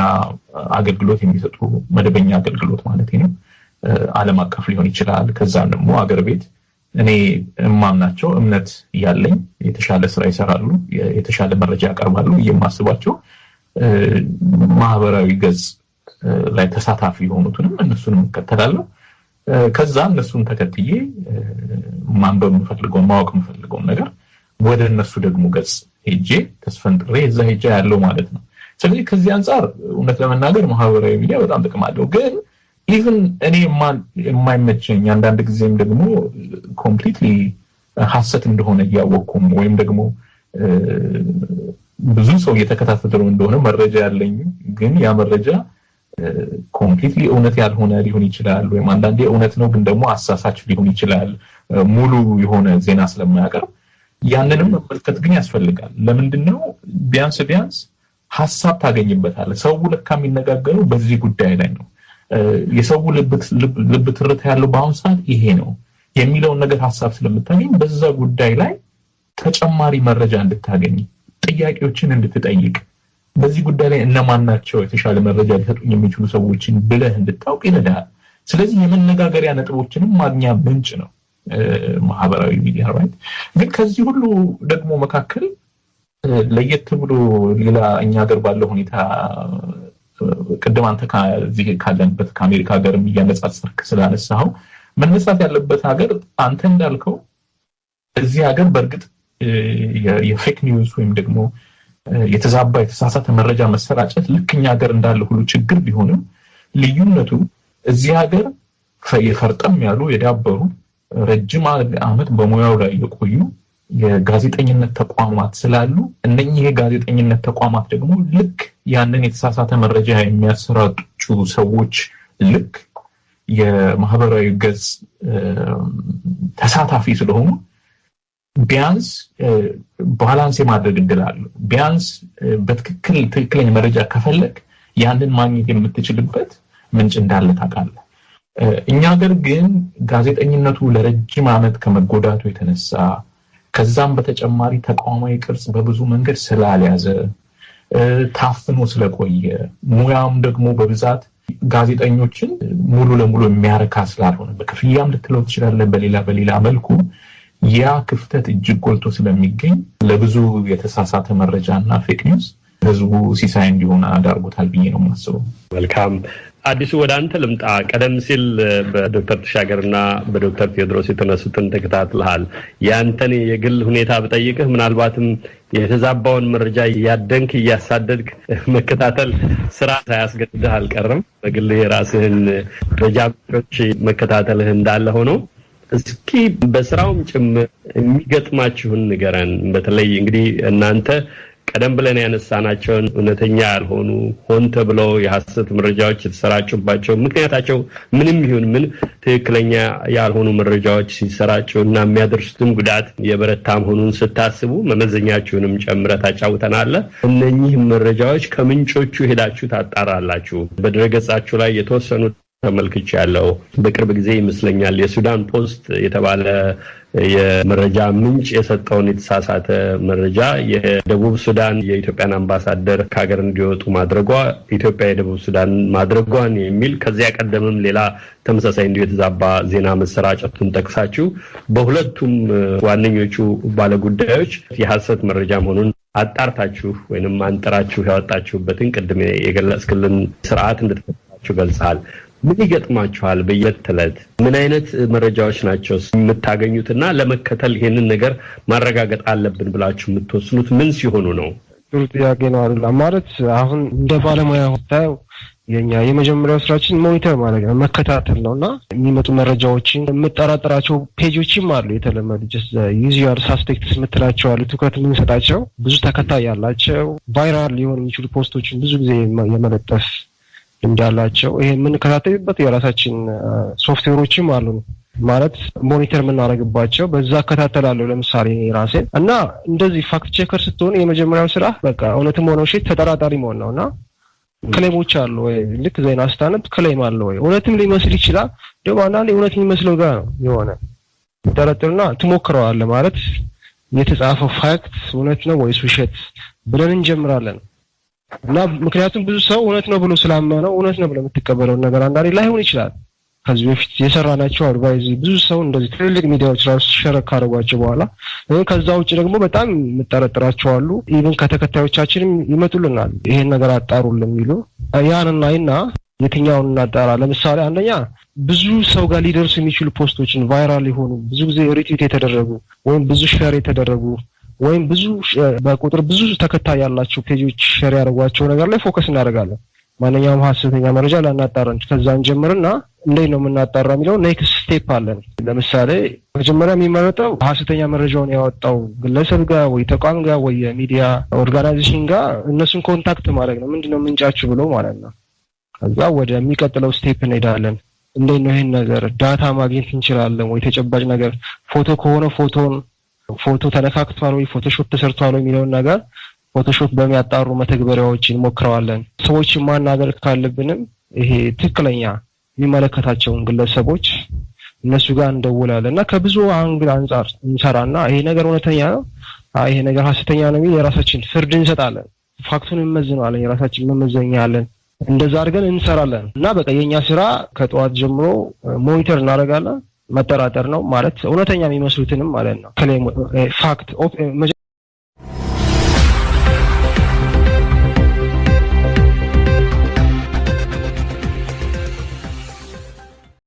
አገልግሎት የሚሰጡ መደበኛ አገልግሎት ማለት ነው ዓለም አቀፍ ሊሆን ይችላል። ከዛም ደግሞ አገር ቤት እኔ እማምናቸው እምነት ያለኝ የተሻለ ስራ ይሰራሉ፣ የተሻለ መረጃ ያቀርባሉ የማስባቸው ማህበራዊ ገጽ ላይ ተሳታፊ የሆኑትንም እነሱንም እከተላለሁ። ከዛ እነሱን ተከትዬ ማንበብ የምፈልገውን ማወቅ የምፈልገውን ነገር ወደ እነሱ ደግሞ ገጽ ሄጄ ተስፈንጥሬ እዛ ሄጄ ያለው ማለት ነው። ስለዚህ ከዚህ አንጻር እውነት ለመናገር ማህበራዊ ሚዲያ በጣም ጥቅም አለው። ግን ኢቭን እኔ የማይመቸኝ አንዳንድ ጊዜም ደግሞ ኮምፕሊትሊ ሐሰት እንደሆነ እያወቅኩም ወይም ደግሞ ብዙ ሰው እየተከታተለው እንደሆነ መረጃ ያለኝ ግን ያ መረጃ ኮምፕሊትሊ እውነት ያልሆነ ሊሆን ይችላል፣ ወይም አንዳንዴ እውነት ነው ግን ደግሞ አሳሳች ሊሆን ይችላል ሙሉ የሆነ ዜና ስለማያቀርብ ያንንም መመልከት ግን ያስፈልጋል። ለምንድነው ቢያንስ ሐሳብ ታገኝበታለህ። ሰው ለካ የሚነጋገረው በዚህ ጉዳይ ላይ ነው። የሰው ልብ ትርታ ያለው በአሁን ሰዓት ይሄ ነው የሚለውን ነገር ሐሳብ ስለምታገኝ በዛ ጉዳይ ላይ ተጨማሪ መረጃ እንድታገኝ፣ ጥያቄዎችን እንድትጠይቅ፣ በዚህ ጉዳይ ላይ እነማን ናቸው የተሻለ መረጃ ሊሰጡኝ የሚችሉ ሰዎችን ብለህ እንድታውቅ ይረዳል። ስለዚህ የመነጋገሪያ ነጥቦችንም ማግኛ ምንጭ ነው ማህበራዊ ሚዲያ ራይት። ግን ከዚህ ሁሉ ደግሞ መካከል ለየት ብሎ ሌላ እኛ ሀገር ባለው ሁኔታ ቅድም አንተ ከዚህ ካለንበት ከአሜሪካ ሀገርም እያነጻጸርክ ስላነሳኸው መነሳት ያለበት ሀገር አንተ እንዳልከው እዚህ ሀገር በእርግጥ የፌክ ኒውስ ወይም ደግሞ የተዛባ የተሳሳተ መረጃ መሰራጨት ልክ እኛ ሀገር እንዳለ ሁሉ ችግር ቢሆንም ልዩነቱ እዚህ ሀገር የፈርጠም ያሉ የዳበሩ ረጅም ዓመት በሙያው ላይ የቆዩ የጋዜጠኝነት ተቋማት ስላሉ እነኚህ የጋዜጠኝነት ተቋማት ደግሞ ልክ ያንን የተሳሳተ መረጃ የሚያሰራጩ ሰዎች ልክ የማህበራዊ ገጽ ተሳታፊ ስለሆኑ ቢያንስ ባላንስ የማድረግ እድል አለው። ቢያንስ በትክክለኛ መረጃ ከፈለግ ያንን ማግኘት የምትችልበት ምንጭ እንዳለ ታውቃለህ። እኛ ሀገር ግን ጋዜጠኝነቱ ለረጅም ዓመት ከመጎዳቱ የተነሳ ከዛም በተጨማሪ ተቋማዊ ቅርጽ በብዙ መንገድ ስላልያዘ ታፍኖ ስለቆየ ሙያም ደግሞ በብዛት ጋዜጠኞችን ሙሉ ለሙሉ የሚያረካ ስላልሆነ በክፍያም ልትለው ትችላለህ በሌላ መልኩ ያ ክፍተት እጅግ ጎልቶ ስለሚገኝ ለብዙ የተሳሳተ መረጃና ፌክ ኒውስ ህዝቡ ሲሳይ እንዲሆን አዳርጎታል ብዬ ነው የማስበው። መልካም አዲሱ ወደ አንተ ልምጣ። ቀደም ሲል በዶክተር ተሻገርና በዶክተር ቴዎድሮስ የተነሱትን ተከታትለሃል። ያንተን የግል ሁኔታ በጠይቅህ ምናልባትም የተዛባውን መረጃ ያደንክ እያሳደድክ መከታተል ስራ ሳያስገድድህ አልቀረም። በግል የራስህን መረጃዎች መከታተልህ እንዳለ ሆኖ እስኪ በስራውም ጭምር የሚገጥማችሁን ንገረን። በተለይ እንግዲህ እናንተ ቀደም ብለን ያነሳናቸውን እውነተኛ ያልሆኑ ሆን ተብለው የሐሰት መረጃዎች የተሰራጩባቸው ምክንያታቸው ምንም ይሁን ምን ትክክለኛ ያልሆኑ መረጃዎች ሲሰራጩና የሚያደርሱትም ጉዳት የበረታ መሆኑን ስታስቡ መመዘኛችሁንም ጨምረህ ታጫውተናለህ። እነኚህ መረጃዎች ከምንጮቹ ሄዳችሁ ታጣራላችሁ። በድረገጻችሁ ላይ የተወሰኑ ተመልክቻለሁ። በቅርብ ጊዜ ይመስለኛል የሱዳን ፖስት የተባለ የመረጃ ምንጭ የሰጠውን የተሳሳተ መረጃ የደቡብ ሱዳን የኢትዮጵያን አምባሳደር ከሀገር እንዲወጡ ማድረጓ ኢትዮጵያ የደቡብ ሱዳን ማድረጓን የሚል ከዚያ ቀደምም ሌላ ተመሳሳይ እንዲሁ የተዛባ ዜና መሰራጨቱን ጠቅሳችሁ በሁለቱም ዋነኞቹ ባለጉዳዮች የሐሰት መረጃ መሆኑን አጣርታችሁ ወይንም አንጠራችሁ ያወጣችሁበትን ቅድም የገለጽክልን ስርዓት እንድትከተላችሁ ገልጸሃል። ምን ይገጥማችኋል? በየዕለት ተዕለት ምን አይነት መረጃዎች ናቸው የምታገኙትና ለመከተል ይሄንን ነገር ማረጋገጥ አለብን ብላችሁ የምትወስኑት ምን ሲሆኑ ነው? ጥሩ ጥያቄ ነው አይደል? ማለት አሁን እንደ ባለሙያ ወጣው የኛ የመጀመሪያው ስራችን ሞኒተር ማድረግ ነው፣ መከታተል ነውና የሚመጡ መረጃዎችን የምጠራጠራቸው ፔጆችም አሉ የተለመዱ just usual suspects የምትላቸው አሉ። ትኩረት የምንሰጣቸው ብዙ ተከታይ ያላቸው ቫይራል ሊሆኑ የሚችሉ ፖስቶችን ብዙ ጊዜ የመለጠፍ እንዳላቸው ይሄ የምንከታተልበት የራሳችን ሶፍትዌሮችም አሉ። ማለት ሞኒተር የምናደርግባቸው በዛ እከታተላለሁ። ለምሳሌ ራሴ እና እንደዚህ ፋክት ቼከር ስትሆን የመጀመሪያው ስራ በቃ እውነትም ሆነ ውሸት ተጠራጣሪ መሆን ነውና ክሌሞች አሉ ወይ ልክ ዜና ስታነብ ክሌም አለ ወይ እውነትም ሊመስል ይችላል። ደግሞ አንዳንዴ እውነት የሚመስለው ጋር ነው የሆነ ተጠራጥርና ትሞክረዋለህ። ማለት የተጻፈው ፋክት እውነት ነው ወይስ ውሸት ብለን እንጀምራለን። እና ምክንያቱም ብዙ ሰው እውነት ነው ብሎ ስላመነው እውነት ነው ብሎ የምትቀበለው ነገር አንዳንዴ ላይሆን ይችላል። ከዚህ በፊት የሰራናቸው አድቫይዝ ብዙ ሰው እንደዚህ ትልልቅ ሚዲያዎች ራሱ ሸረክ ካደረጓቸው በኋላ ከዛ ውጭ ደግሞ በጣም የምጠረጥራቸው አሉ። ኢቭን ከተከታዮቻችንም ይመጡልናል ይሄን ነገር አጣሩልን የሚሉ ያንና የትኛውን እናጣራ። ለምሳሌ አንደኛ ብዙ ሰው ጋር ሊደርሱ የሚችሉ ፖስቶችን ቫይራል የሆኑ ብዙ ጊዜ ሪትዊት የተደረጉ ወይም ብዙ ሼር የተደረጉ ወይም ብዙ በቁጥር ብዙ ተከታይ ያላቸው ፔጆች ሼር ያደርጓቸው ነገር ላይ ፎከስ እናደርጋለን። ማንኛውም ሐሰተኛ መረጃ ላናጣራን ከዛን ጀምርና እንዴት ነው የምናጣራ የሚለው ኔክስት ስቴፕ አለን። ለምሳሌ መጀመሪያ የሚመረጠው ሐሰተኛ መረጃውን ያወጣው ግለሰብ ጋር ወይ ተቋም ጋር ወይ ሚዲያ ኦርጋናይዜሽን ጋር እነሱን ኮንታክት ማድረግ ነው። ምንድነው ምንጫችሁ ብሎ ማለት ነው። ከዛ ወደ የሚቀጥለው ስቴፕ እንሄዳለን። እንዴት ነው ይሄን ነገር ዳታ ማግኘት እንችላለን ወይ ተጨባጭ ነገር ፎቶ ከሆነ ፎቶ ተነካክቷል ወይ ፎቶሾፕ ተሰርቷል ወይ የሚለውን ነገር ፎቶሾፕ በሚያጣሩ መተግበሪያዎች እንሞክረዋለን። ሰዎችን ማናገር ካለብንም ይሄ ትክክለኛ የሚመለከታቸውን ግለሰቦች እነሱ ጋር እንደውላለን እና ከብዙ አንግል አንፃር እንሰራና ይሄ ነገር እውነተኛ ነው ይሄ ነገር ሐሰተኛ ነው የሚል የራሳችን ፍርድ እንሰጣለን። ፋክቱን እንመዝናለን፣ የራሳችን መመዘኛ አለን። እንደዛ አድርገን እንሰራለን እና በቃ የኛ ስራ ከጠዋት ጀምሮ ሞኒተር እናደርጋለን። መጠራጠር ነው ማለት እውነተኛ የሚመስሉትንም ማለት ነው። ክሌም ፋክት